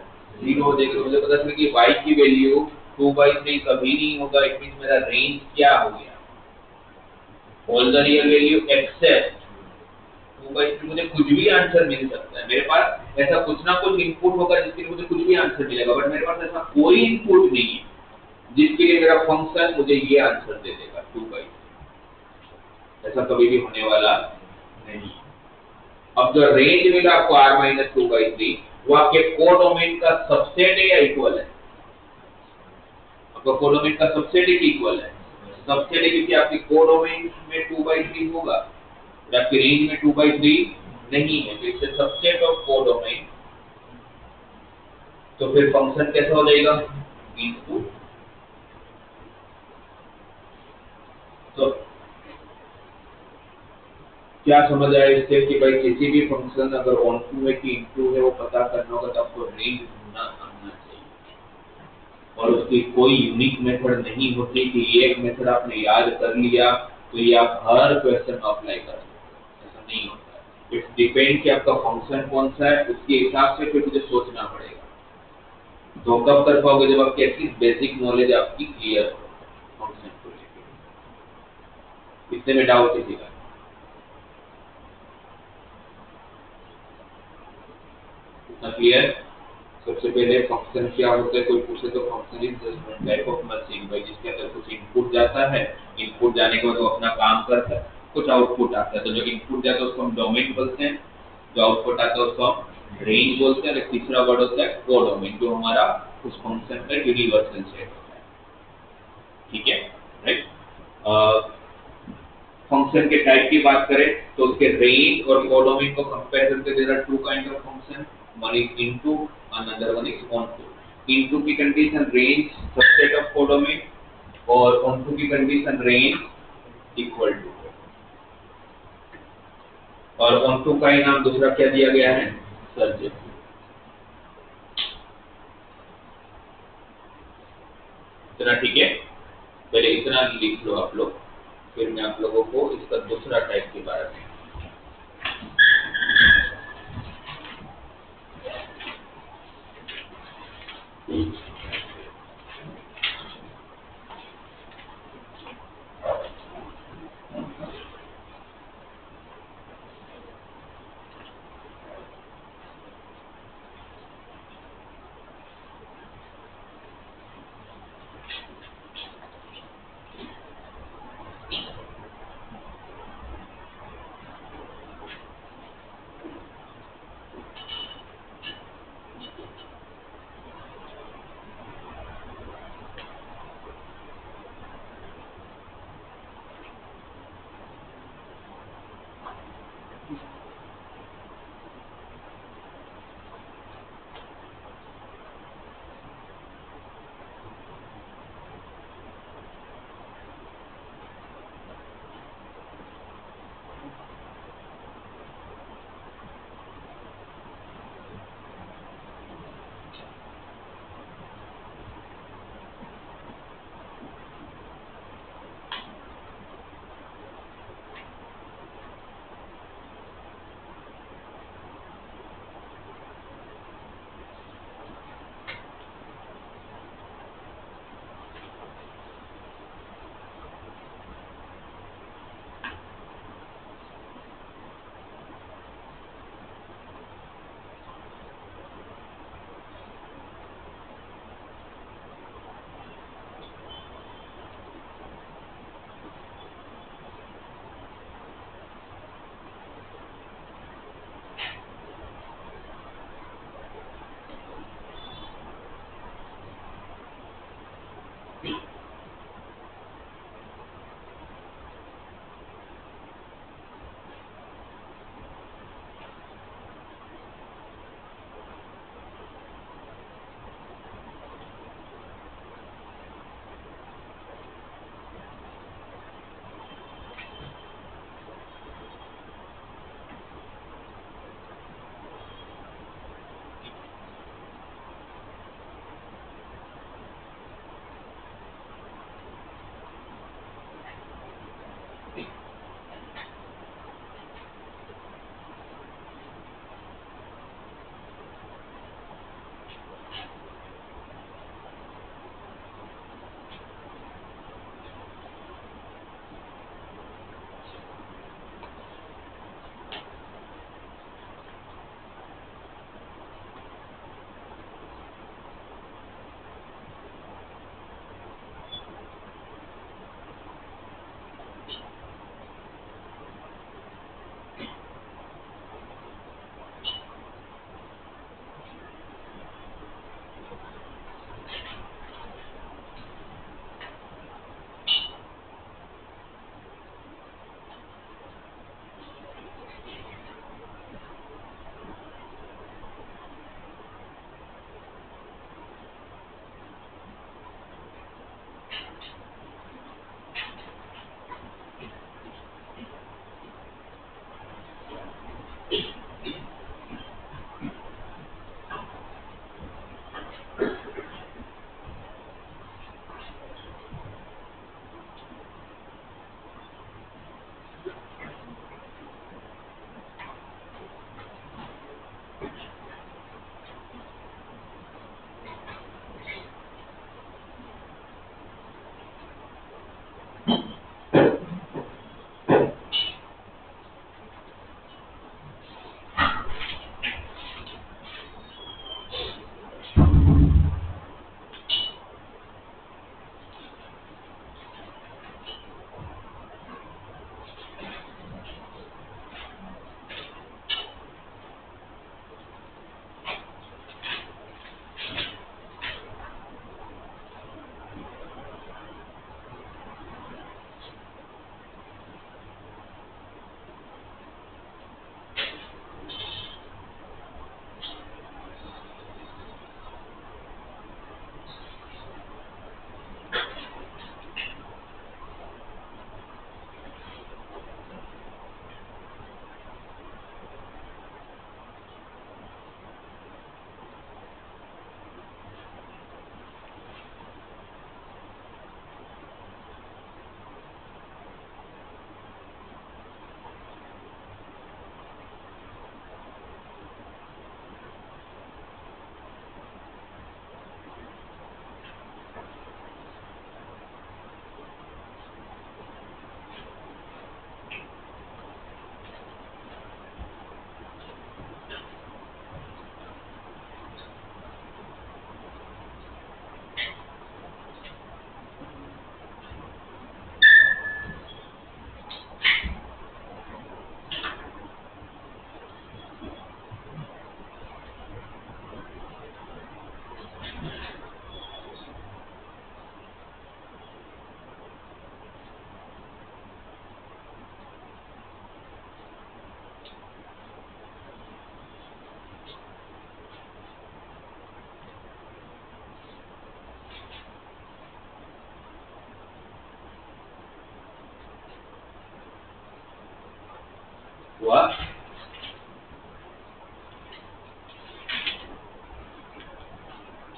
Speaker 1: 0 हो जाएगा। मुझे पता चला कि y की वैल्यू 2/3 कभी नहीं होगा। इट मींस मेरा रेंज क्या हो गया? All the real value except 2/3। मुझे कुछ भी आंसर मिल सकता है। मेरे पास ऐसा कुछ ना कुछ इनपुट होगा जिसके लिए मुझे कुछ भी आंसर मिलेगा, बट मेरे पास ऐसा कोई इनपुट नहीं है जिसके लिए मेरा फंक्शन मुझे ये आंसर दे देगा 2/3। ऐसा कभी भी होने वाला नहीं। अब जो रेंज मिला आपको r - 2/3, वो आपके कोडोमेन का सबसेट है या इक्वल है? आपका कोडोमेन का सबसेट है कि इक्वल है? सबसेट है, क्योंकि आपके कोडोमेन में 2/3 होगा और आपकी रेंज में 2/3 नहीं है, तो इससे सबसेट ऑफ कोडोमेन। तो फिर फंक्शन कैसा हो जाएगा? इनटू, तो क्या समझ आया इससे कि भाई किसी भी फंक्शन अगर ऑन टू है कि इनटू है वो पता करना होगा तो आपको रेंज ढूंढना आना चाहिए, और उसकी कोई यूनिक मेथड नहीं होती कि ये एक मेथड आपने याद कर लिया तो ये आप हर क्वेश्चन में अप्लाई कर सकते, ऐसा नहीं होता है। इट डिपेंड कि आपका फंक्शन कौन सा है, उसके हिसाब से फिर मुझे सोचना पड़ेगा। तो कब कर पाओगे, जब आपकी एटलीस्ट बेसिक नॉलेज आपकी क्लियर हो फंक्शन को लेकर। इतने में डाउट किसी का? इतना क्लियर? सबसे पहले फंक्शन क्या होता है, कोई पूछे तो function is just type of machine भाई, जिसके अंदर कुछ इनपुट जाता है, इनपुट जाने के बाद वो अपना काम करता है, कुछ आउटपुट आता है। तो जो इनपुट जाता है उसको हम डोमेन बोलते हैं, जो आउटपुट आता है उसको हम रेंज बोलते हैं, और एक तीसरा वर्ड होता है कोडोमेन, जो हमारा उस फंक्शन का यूनिवर्सल सेट होता है। ठीक है, राइट। फंक्शन के टाइप की बात करें तो उसके रेंज और कोडोमेन को कंपेयर करके there are two kind of function, one is into, another one is onto. Into की condition range subset of codomain, और ऑनटू की कंडीशन रेंज इक्वल टू, और ऑनटू का ही नाम दूसरा क्या दिया गया है, सर्च। इतना ठीक है? पहले इतना लिख लो आप लोग, फिर मैं आप लोगों को इसका दूसरा टाइप के बारे में।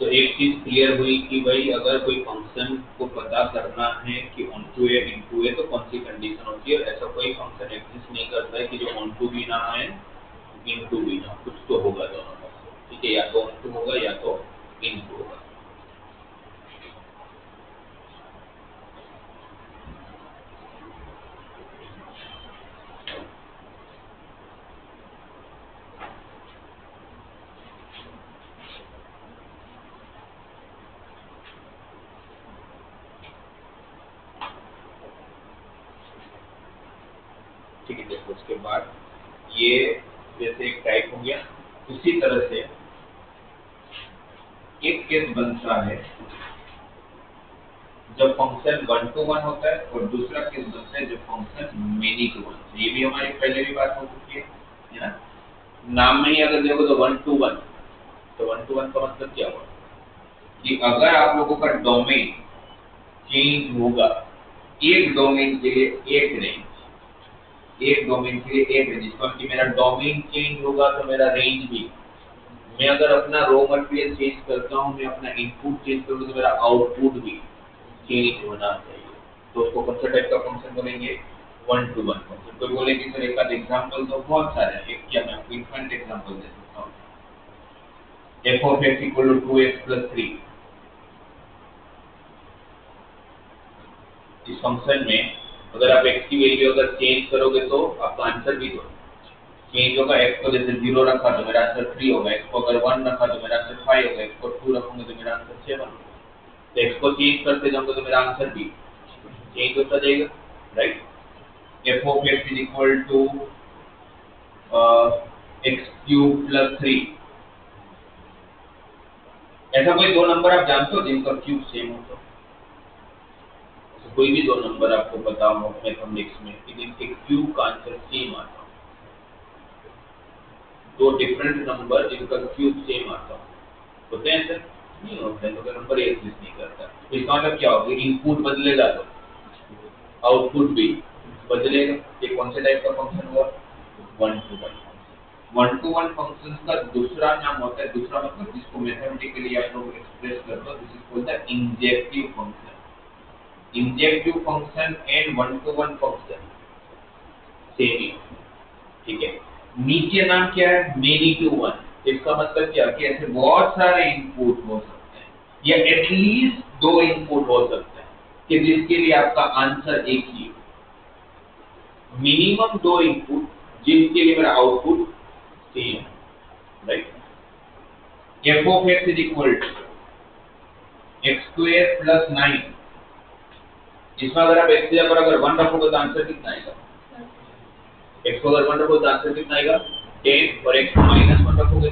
Speaker 1: तो एक चीज क्लियर हुई कि भाई अगर कोई फंक्शन को पता करना है कि ऑन टू ए इनटू ए तो कौन सी कंडीशन होती है। ऐसा कोई फंक्शन एग्जिस्ट नहीं करता है कि जो ऑन टू भी ना है इनटू भी ना, कुछ तो होगा दोनों में। ठीक है, या तो ऑन टू होगा या तो इनटू होगा। ठीक है, देखो उसके बाद ये जैसे एक टाइप हो गया, उसी तरह से एक केस बनता है जब फंक्शन 1 to 1 होता है और दूसरा केस बनता है जब फंक्शन मेनी टू 1। ये भी हमारी पहले भी बात हो चुकी है ना। नाम में ही अगर देखो तो 1 to 1, तो 1 to 1 का मतलब क्या हुआ कि अगर आप लोगों का डोमेन चेंज होगा, एक डोमेन के लिए एक रेंज, एक डोमेन के लिए एक रेंज, इसका मतलब मेरा डोमेन चेंज होगा तो मेरा रेंज भी। मैं अगर अपना रॉ मटेरियल चेंज करता हूँ, मैं अपना इनपुट चेंज करूँ तो मेरा आउटपुट भी चेंज होना चाहिए। तो उसको कौन सा टाइप का फंक्शन बोलेंगे? 1 to 1 फंक्शन। तो बोलेंगे सर एक आध एग्जांपल तो बहुत सारे हैं, एक क्या मैं आपको इन्फिनिट एग्जांपल दे सकता हूँ। f of x equal to 2x plus 3। इस फंक्शन में अगर आप x की वैल्यू अगर चेंज करोगे तो आपका आंसर भी दो चेंज होगा। x को जैसे 0 रखा तो मेरा आंसर 3 होगा, x को अगर 1 रखा तो मेरा आंसर 5 होगा, x को 2 रखूंगा तो मेरा आंसर 7 होगा। तो x को चेंज करते जाऊंगा तो मेरा आंसर भी चेंज होता जाएगा, right. f of x is equal to x cube plus 3। ऐसा कोई दो नंबर आप जानते हो जिनका क्यूब सेम हो? तो कोई भी दो नंबर आपको पता हो मैथमेटिक्स में कि जिनके क्यूब का आंसर सेम आता हो, दो डिफरेंट नंबर जिनका क्यूब सेम आता हो, होते हैं सर? नहीं होते हैं, तो नंबर एग्जिस्ट नहीं करता। तो इसका मतलब क्या होगा? इनपुट बदलेगा तो आउटपुट भी बदलेगा। ये कौन से टाइप का फंक्शन हुआ? 1 to 1। 1 to 1 फंक्शन का दूसरा नाम होता है, दूसरा मतलब जिसको मैथमेटिकली आप लोग एक्सप्रेस करते हो, this is called the injective function. Injective function and 1 to 1 function same ही, ठीक है। नीचे नाम क्या है? Many to 1। इसका मतलब क्या कि ऐसे बहुत सारे इनपुट हो सकते हैं या एटलीस्ट दो इनपुट हो सकते हैं कि जिसके लिए आपका आंसर एक ही हो। मिनिमम दो इनपुट जिनके लिए मेरा output same, right. f of x is equal to x square plus 9। इसमें अगर आप x की जगह अगर 1 रखोगे तो आंसर कितना आएगा? x को अगर 1 रखोगे तो आंसर कितना आएगा? 10। और x को -1 रखोगे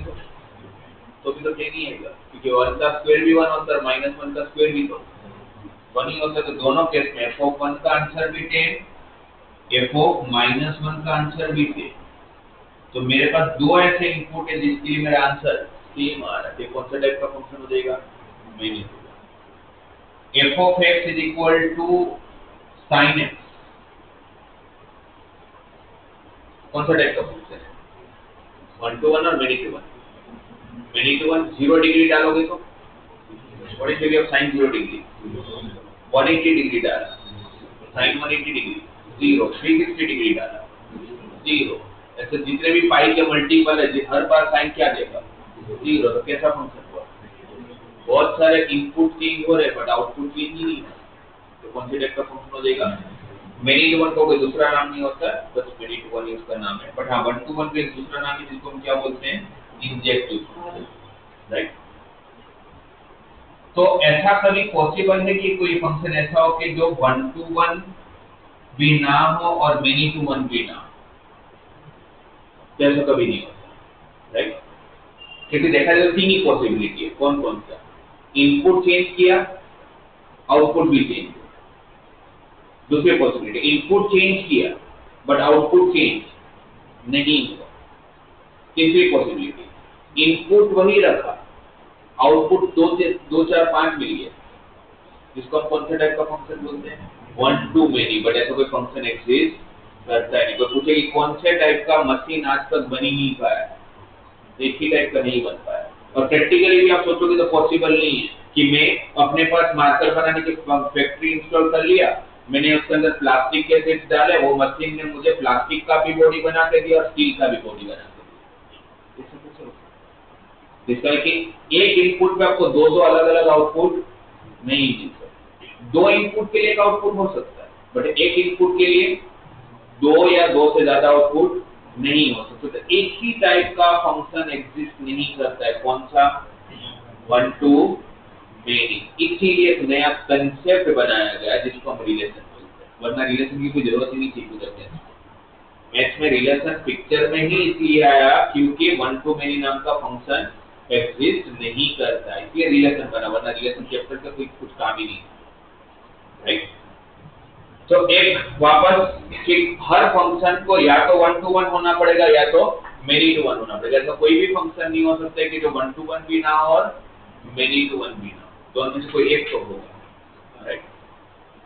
Speaker 1: तो भी तो 10 ही आएगा, क्योंकि 1 का स्क्वायर भी 1 होता है, -1 का स्क्वायर भी तो 1 ही होता है। तो दोनों केस में f of 1 का आंसर भी 10, f of -1 का आंसर भी 10। तो मेरे पास दो ऐसे इनपुट है जिसके लिए मेरा आंसर सेम आ रहा है। कौन सा टाइप का फंक्शन हो जाएगा? Many to 1। f of x is equal to sin x। कौन सा टाइप का फंक्शन है? 1 to 1 और many to 1। Many to 1 0 degree डालोगे तो what is value of sin 0 degree? 180 degree डाला, sin 180 डिग्री 0, 360 डिग्री डाला 0। ऐसे जितने भी पाई के मल्टीपल है हर बार साइन क्या देगा? 0। तो कैसा फंक्शन हुआ? बहुत सारे इनपुट चेंज हो रहे बट आउटपुट चेंज ही नहीं है। तो कौन से टाइप का फंक्शन हो जाएगा? मेनी टू 1 का कोई दूसरा नाम नहीं होता, बस मेनी टू 1 ही उसका नाम है। बट हाँ 1 to 1 का एक दूसरा नाम है जिसको हम क्या बोलते हैं? Injective function, right. तो ऐसा कभी पॉसिबल है कि कोई फंक्शन ऐसा हो कि जो 1 to 1 भी ना हो और मेनी टू 1 भी ना हो? ऐसा कभी नहीं होता, राइट। क्योंकि देखा जाए तो तीन ही पॉसिबिलिटी है। कौन कौन सा? इनपुट चेंज किया, आउटपुट भी चेंज हुआ। दूसरी पॉसिबिलिटी इनपुट चेंज किया बट आउटपुट चेंज नहीं हुआ। तीसरी पॉसिबिलिटी इनपुट वही रखा, आउटपुट 2 से 2 4 5 मिल गया, जिसको हम कौन सा टाइप का फंक्शन बोलते हैं? 1 to many। बट ऐसा कोई फंक्शन एग्जिस्ट करता है नहीं। कोई पूछे कि कौन से टाइप का मशीन आज तक बनी नहीं पाया? एक ही टाइप का नहीं बन पाया। और प्रैक्टिकली भी आप सोचोगे तो पॉसिबल नहीं है कि मैं अपने पास मार्कर बनाने की फैक्ट्री इंस्टॉल कर लिया, मैंने उसके अंदर प्लास्टिक के शीट्स डाले, वो मशीन ने मुझे प्लास्टिक का भी बॉडी बना के दिया और स्टील का भी बॉडी बना के दिया। ऐसा कैसे हो सकता है? इसका कि एक इनपुट पे आपको दो दो अलग अलग आउटपुट नहीं मिल सकते। दो इनपुट के लिए एक आउटपुट हो सकता है, बट एक इनपुट के लिए दो या दो से ज्यादा आउटपुट नहीं हो सकता। तो एक ही टाइप का फंक्शन एग्जिस्ट नहीं करता है। कौन सा? One two many. इसीलिए एक नया कंसेप्ट बनाया गया जिसको हम रिलेशन बोलते हैं, वरना रिलेशन की कोई जरूरत ही नहीं थी पूरे मैथ्स में। रिलेशन पिक्चर में ही इसलिए आया क्योंकि वन टू मेनी नाम का फंक्शन एग्जिस्ट नहीं करता, इसलिए रिलेशन बना, वरना रिलेशन चैप्टर का कोई कुछ काम ही नहीं, राइट। तो एक वापस कि हर फंक्शन को या तो वन टू वन होना पड़ेगा या तो मेनी टू वन होना पड़ेगा। ऐसा कोई भी फंक्शन नहीं हो सकता है कि जो वन टू वन भी ना हो और मेनी टू वन भी ना हो, दोनों में से कोई एक तो होगा, राइट।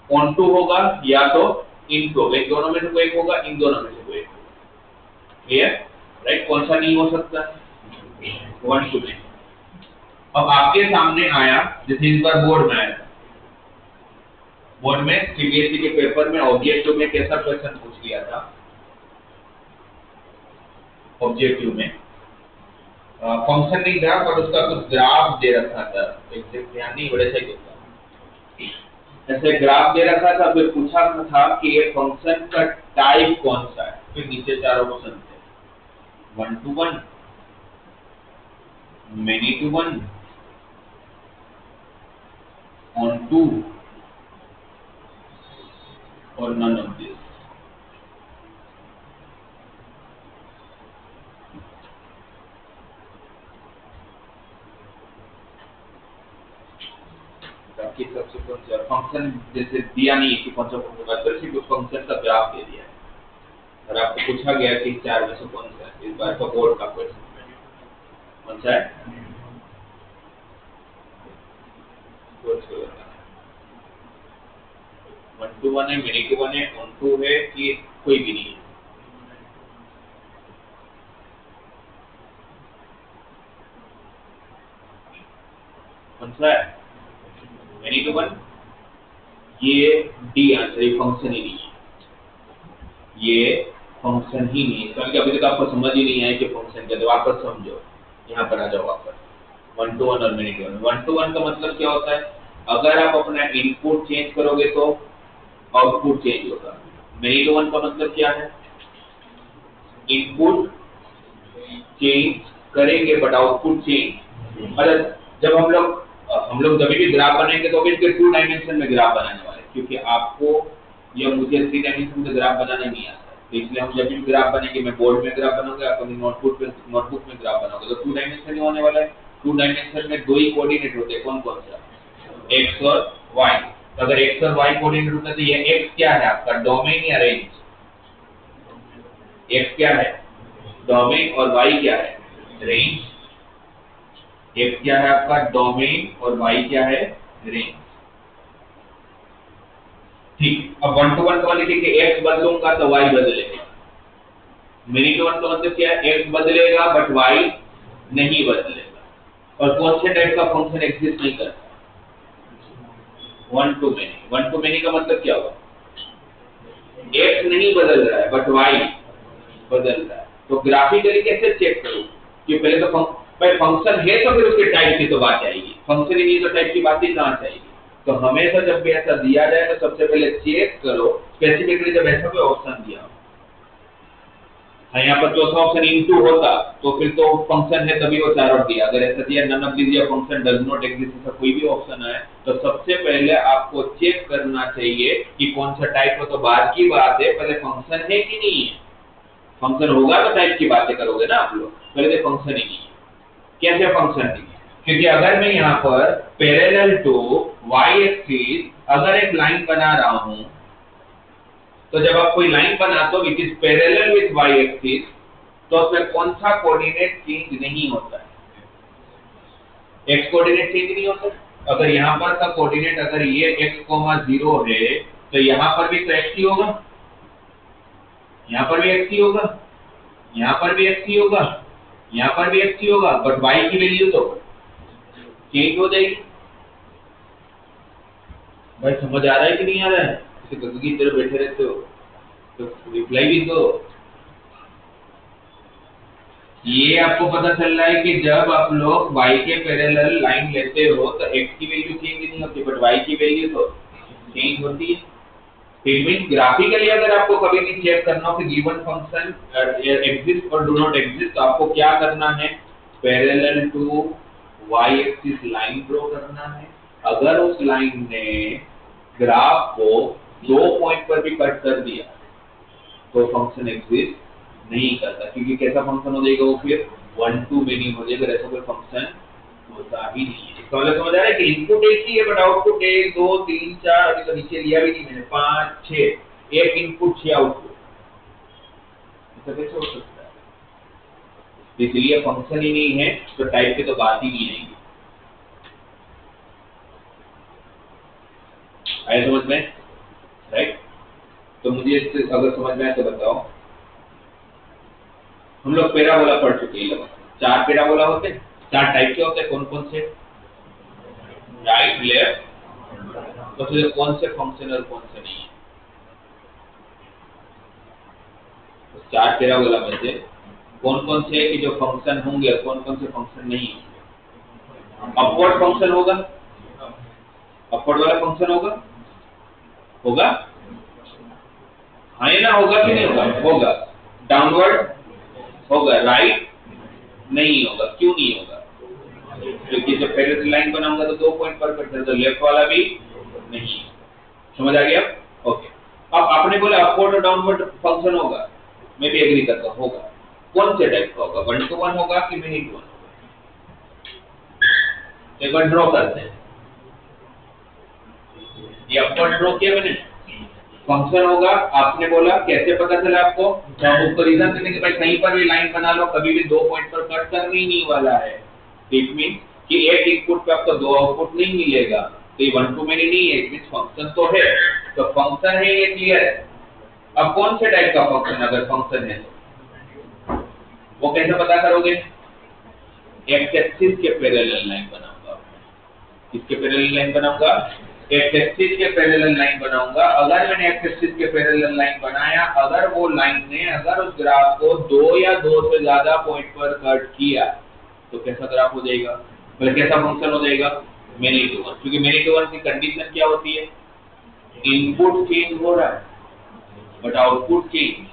Speaker 1: ऑन टू होगा या तो इन टू, एक दोनों में से कोई एक होगा, इन दोनों में से कोई एक होगा, क्लियर, राइट। कौन सा नहीं हो सकता? वन टू में। अब आपके सामने आया, जैसे इस बार बोर्ड में आया, बोर्ड में सीबीएसई के पेपर में ऑब्जेक्टिव में कैसा क्वेश्चन पूछ लिया था? ऑब्जेक्टिव में फंक्शन नहीं था पर उसका कुछ ग्राफ दे रखा था, एग्जैक्ट ध्यान नहीं, बड़े सही था, ऐसे ग्राफ दे रखा था। फिर पूछा था कि ये फंक्शन का टाइप कौन सा है। फिर नीचे चार ऑप्शन थे, one to one, many to one, onto और नन ऑफ दिस। बाकी सबसे कौन सा फंक्शन जैसे दिया नहीं है कि कौन सा फंक्शन, तो सिर्फ उस फंक्शन का ग्राफ दे दिया है और आपको पूछा गया कि चार में से कौन सा है। इस बार का बोर्ड का क्वेश्चन कौन सा है? वन टू वन है, मेनी टू वन है, ऑन टू है कि कोई भी नहीं है? कौन सा है? Many to one. ये डी आंसर, ये फंक्शन ही नहीं है, ये फंक्शन ही नहीं है। क्योंकि अभी तक आपको समझ ही नहीं आया कि फंक्शन क्या है। वापस समझो, यहाँ पर आ जाओ वापस। वन टू वन और many to one. One to one का मतलब क्या होता है? अगर आप अपना इनपुट चेंज करोगे तो आउटपुट चेंज होगा। मेनी टू वन का मतलब क्या है? इनपुट चेंज करेंगे बट आउटपुट चेंज। मतलब जब हम लोग जब भी ग्राफ बनाएंगे तो इसके टू डायमेंशन में ग्राफ बनाने वाले, क्योंकि आपको या मुझे थ्री डायमेंशन में ग्राफ बनाना नहीं आता, तो इसलिए हम जब भी ग्राफ बनेंगे, मैं बोर्ड में ग्राफ बनाऊंगा, आप अपनी नोटबुक में ग्राफ बनाओगे, तो टू डायमेंशन ही होने वाला है। टू डायमेंशन में दो ही कोऑर्डिनेट होते हैं, कौन कौन सा? एक्स और वाई। तो अगर एक्स और वाई कोऑर्डिनेट होता है तो ये एक्स क्या है आपका? डोमेन या रेंज? एक्स क्या है? डोमेन और वाई क्या है? रेंज। एक्स क्या है आपका? डोमेन और वाई क्या है? रेंज। ठीक। अब वन टू वन का मतलब कि एक्स बदलूंगा तो वाई बदलेगा। मेनी टू वन का मतलब क्या है? एक्स बदलेगा बट वाई नहीं बदलेगा। और कौन से टाइप का फंक्शन एग्जिस्ट नहीं करता? One two many. One two many का मतलब क्या हुआ? एक्स नहीं बदल रहा है बट वाई बदल रहा है। तो ग्राफिकली कैसे चेक करूं कि पहले तो फंक्शन है तो फिर उसके टाइप की तो बात आएगी, फंक्शन ही नहीं तो टाइप की बात ही कहां से आएगी? तो हमेशा जब भी ऐसा दिया जाए तो सबसे पहले चेक करो स्पेसिफिकली, जब ऐसा कोई ऑप्शन दिया यहाँ पर चौथा ऑप्शन इनटू होता तो फिर तो फंक्शन है तभी वो चार और दिया। अगर ऐसा दिया नन ऑफ दिस या फंक्शन डज नॉट एग्जिस्ट, ऐसा कोई भी ऑप्शन है तो सबसे पहले आपको चेक करना चाहिए कि कौन सा टाइप हो। तो बाद की बात है, पहले फंक्शन है कि नहीं है। फंक्शन होगा तो टाइप की बातें करोगे ना आप लोग, पहले तो फंक्शन ही नहीं है। कैसे फंक्शन नहीं है? क्योंकि अगर मैं यहाँ पर पैरेलल टू वाई एक्सिस अगर एक लाइन बना रहा हूं, तो जब आप कोई लाइन बनाते हो which is parallel with Y axis, तो उसमें कौन सा कोऑर्डिनेट चेंज नहीं होता है? एक्स कोऑर्डिनेट चेंज नहीं होता। अगर यहाँ पर का कोऑर्डिनेट अगर ये x,0 है तो यहाँ पर भी तो x ही होगा, यहाँ पर भी x ही होगा, यहाँ पर भी x ही होगा, यहाँ पर भी xt होगा, बट y की वैल्यू तो चेंज हो जाएगी। भाई समझ आ रहा है कि नहीं आ रहा है? जैसे गग्गी की तरह बैठे रहते हो तो रिप्लाई भी दो। ये आपको पता चल रहा है कि जब आप लोग y के पैरेलल लाइन लेते हो तो x की वैल्यू चेंज नहीं होती, बट y की वैल्यू तो चेंज होती है। इट मीन ग्राफिकली अगर आपको कभी भी चेक करना हो कि गिवन फंक्शन एग्जिस्ट और डू नॉट एग्जिस्ट, तो आपको क्या करना है, parallel to y axis line draw करना है। अगर उस लाइन ने ग्राफ को 2 पॉइंट पर भी कट कर दिया तो फंक्शन एग्जिस्ट नहीं करता, क्योंकि कैसा फंक्शन हो जाएगा वो, फिर 1 to many हो जाएगा, ऐसा कोई फंक्शन होता ही नहीं है। इसका मतलब समझ आ रहा है कि इनपुट एक ही है बट आउटपुट 1 2 3 4, अभी तो नीचे लिया भी नहीं मैंने, 5 6, एक इनपुट 6 आउटपुट, ऐसा कैसे हो सकता है? इसलिए फंक्शन ही नहीं है तो टाइप की तो बात ही नहीं आएगी। आया समझ में? राइट। तो मुझे अगर समझ में आए तो बताओ। हम लोग पैराबोला पढ़ चुके हैं, 4 पैराबोला होते हैं, 4 टाइप के होते हैं। कौन कौन से? राइट, लेफ्ट, तो फिर कौन से फंक्शन और कौन से नहीं है? तो 4 पैराबोला में से कौन कौन से कि जो फंक्शन होंगे और कौन कौन से फंक्शन नहीं होंगे? अपवर्ड फंक्शन होगा, अपवर्ड वाला फंक्शन होगा, होगा हाँ या ना, होगा कि नहीं होगा? होगा। डाउनवर्ड होगा, राइट नहीं होगा। क्यों नहीं होगा? क्योंकि जब पैरेलल लाइन बनाऊंगा तो 2 पॉइंट पर कट करेगा, तो लेफ्ट वाला भी नहीं। समझ आ गया? ओके। अब आपने बोला अपवर्ड और डाउनवर्ड फंक्शन होगा, मैं भी एग्री करता हूं, होगा। कौन से टाइप का होगा? 1 to 1 होगा कि many to 1 होगा? एक बार ड्रॉ करते हैं। ये अपवर्ड ड्रॉ किया मैंने, फंक्शन होगा। आपने बोला कैसे पता चला आपको? तो हम उसको रीजन देंगे कि भाई कहीं पर भी लाइन बना लो, कभी भी 2 पॉइंट पर कट करना ही नहीं वाला है। इट मीन कि एक इनपुट पे आपको 2 आउटपुट नहीं मिलेगा, तो ये 1 to many नहीं है, इट फंक्शन तो है। तो फंक्शन है, ये क्लियर है। अब कौन से टाइप का फंक्शन अगर फंक्शन है तो वो कैसे पता करोगे? एक्स एक्सिस के पैरेलल लाइन बनाऊंगा। किसके पैरेलल लाइन बनाऊंगा? एक्स एक्सिस के पैरेलल लाइन बनाऊंगा। अगर मैंने एक्स एक्सिस के पैरेलल लाइन बनाया, अगर वो लाइन ने अगर उस ग्राफ को 2 या 2 से ज्यादा पॉइंट पर कट किया तो कैसा ग्राफ हो जाएगा? मतलब कैसा फंक्शन हो जाएगा? Many to one. क्योंकि मेनी टू वन की कंडीशन क्या होती है? इनपुट चेंज हो रहा है बट आउटपुट चेंज।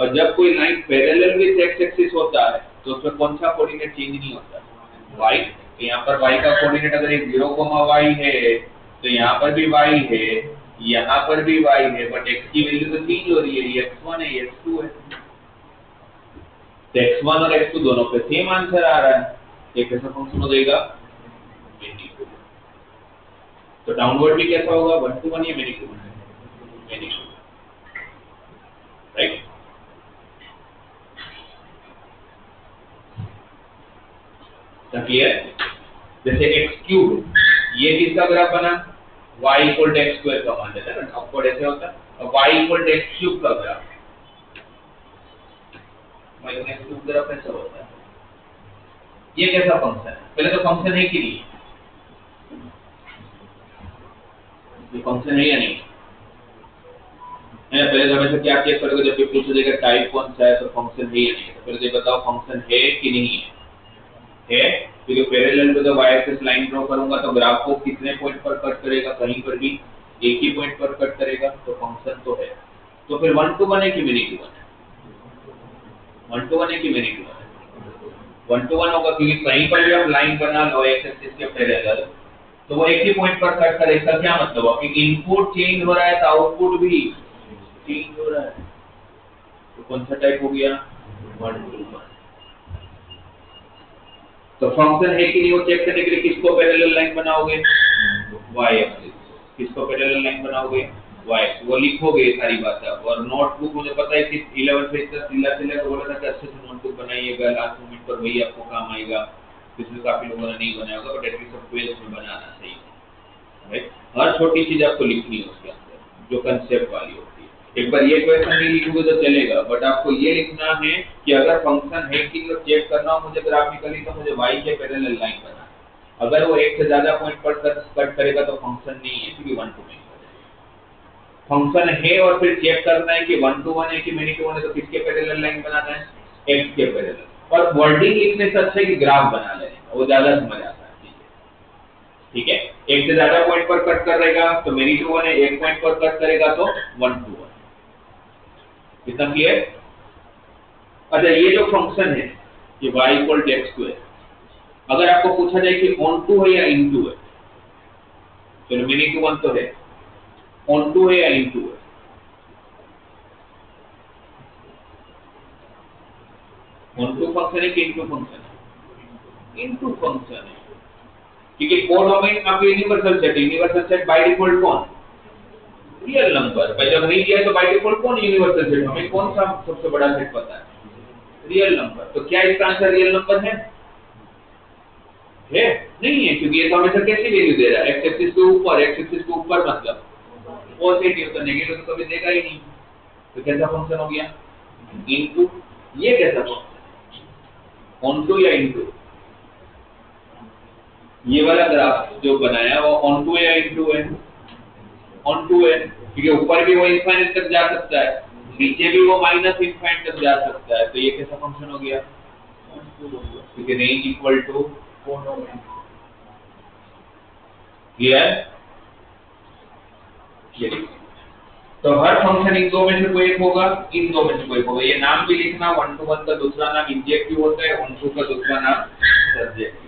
Speaker 1: और जब कोई line parallel with x axis होता है तो उसमें कौन सा कोऑर्डिनेट चेंज नहीं होता? y। तो यहाँ पर y का कोऑर्डिनेट अगर 0, y है तो यहाँ पर भी y है, यहाँ पर भी y है, बट x की वैल्यू तो चेंज हो रही है, ये x1 है, ये x2 है। तो x1 और x2 दोनों पे सेम आंसर आ रहा है, ये कैसा फंक्शन हो जाएगा? Many to. तो डाउनवर्ड भी कैसा होगा? 1 to 1 या many to? Many to, right. Clear? जैसे x3 ये किसका ग्राफ बना? y equal to x square का मान लेते हैं ना, अपवर्ड ऐसे होता है। और y इक्वल टू x3 का graph, y equal to x3 graph ऐसा होता है। ये कैसा फंक्शन है? पहले तो फंक्शन है कि नहीं? ये फंक्शन है या नहीं है? पहले तो हमेशा क्या चेक करोगे जब भी पूछा जाएगा टाइप कौन सा है, तो फंक्शन है या नहीं। तो पहले ये बताओ फंक्शन है कि नहीं है? है, क्योंकि parallel to the y axis line draw करूंगा तो ग्राफ को कितने पॉइंट पर कट करेगा? कहीं पर भी एक ही पॉइंट पर कट करेगा, तो फंक्शन तो है। तो फिर 1 to 1 है कि मेनी टू 1 है? 1 to 1 है कि मेनी टू 1 है? 1 to 1 होगा, क्योंकि कहीं पर भी आप लाइन बना लो x एक्सिस के पैरेलल तो वो एक ही पॉइंट पर कट करेगा। इसका क्या मतलब है कि इनपुट चेंज हो रहा है तो आउटपुट भी चेंज हो रहा है। तो कौन सा टाइप हो गया? 1 to 1। तो फंक्शन है कि नहीं वो चेक करने के लिए किसको पैरेलल लाइन बनाओगे? y axis. किसको पैरेलल लाइन बनाओगे? y axis. वो लिखोगे सारी बातें। और नोटबुक मुझे पता है कि 11th में इतना सिला बोला था कि अच्छे से नोटबुक बनाइएगा, लास्ट मोमेंट पर वही आपको काम आएगा। इसमें काफी लोगों ने नहीं बनाया होगा, बट एटलीस्ट सब 12th में बनाना चाहिए, राइट। हर छोटी चीज आपको लिखनी है उसके अंदर, जो कंसेप्ट वाली होती है। एक बार ये क्वेश्चन नहीं लिखोगे तो चलेगा, बट आपको ये लिखना है कि अगर फंक्शन है कि जो चेक करना हो मुझे ग्राफिकली, तो मुझे y के पैरेलल लाइन बनाना है। अगर वो एक से ज्यादा पॉइंट पर कट करेगा तो फंक्शन नहीं है, क्योंकि 1 to many फंक्शन है। और फिर चेक करना है कि 1 to 1 है कि many to 1 है, तो किसके पैरेलल लाइन बनाना है, x के पैरेलल। और वर्डिंग लिखने से अच्छा है कि ग्राफ बना लेना, वो ज्यादा समझ आता है। ठीक है, एक से ज्यादा पॉइंट पर कट करेगा तो many to 1 है, एक पॉइंट पर कट करेगा तो 1 to 1। इतना क्लियर? अच्छा, ये जो फंक्शन है ये y = x², अगर आपको पूछा जाए कि ऑन टू है या इनटू है, चलो many to 1 तो है, ऑन टू है या इनटू है? ऑन टू फंक्शन है कि इनटू फंक्शन है? इनटू फंक्शन है, क्योंकि कोडोमेन आपके यूनिवर्सल सेट बाय डिफॉल्ट कौन? Real number. भाई जब नहीं दिया तो बाय डिफॉल्ट कौन यूनिवर्सल सेट? हमें कौन सा सबसे बड़ा सेट पता है? Real number. तो क्या इसका आंसर रियल नंबर है? नहीं है, क्योंकि ये तो हमेशा कैसी वैल्यू दे रहा है, एक्स एक्सिस के ऊपर। एक्स एक्सिस के ऊपर मतलब पॉजिटिव, तो नेगेटिव तो कभी देगा ही नहीं। तो कैसा फंक्शन हो गया? इनटू। ये कैसा फंक्शन? ऑन टू या इनटू? ये वाला ग्राफ जो बनाया वो ऑन टू या इनटू है? ऑन टू है, क्योंकि ऊपर भी वो इनफाइनाइट तक जा सकता है, नीचे भी वो माइनस इनफाइनाइट तक जा सकता है। तो ये कैसा फंक्शन हो गया? क्योंकि रेंज इक्वल टू क्लियर। तो हर फंक्शन इन दो में से कोई एक होगा, इन दो में से कोई एक होगा। ये नाम भी लिखना, 1 to 1 का दूसरा नाम इंजेक्टिव होता है, 1 to 2 का दूसरा नाम सब्जेक्टिव।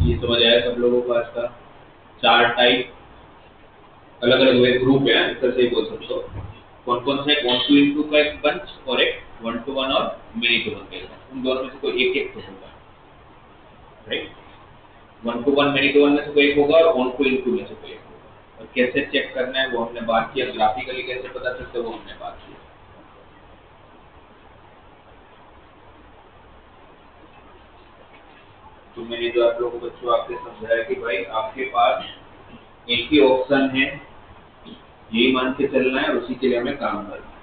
Speaker 1: ये समझ आया सब लोगों को? आज का 4 टाइप अलग अलग ग्रुप है, इस तरह से बोल सकते हो। कौन कौन से? 1 to इनटू का एक बंच और एक 1 to 1 और many to 1 का। उन दोनों में से कोई एक एक तो होगा, राइट? 1 to 1 many to 1 में से कोई एक होगा और 1 to इनटू में से कोई एक होगा। और कैसे चेक करना है वो हमने बात किया, ग्राफिकली कैसे पता चलता है वो हमने बात किया। तो मैंने जो आप लोगों को बच्चों आपसे समझाया कि भाई आपके पास एक ही ऑप्शन है, यही मान के चलना है और उसी के लिए हमें काम करना है।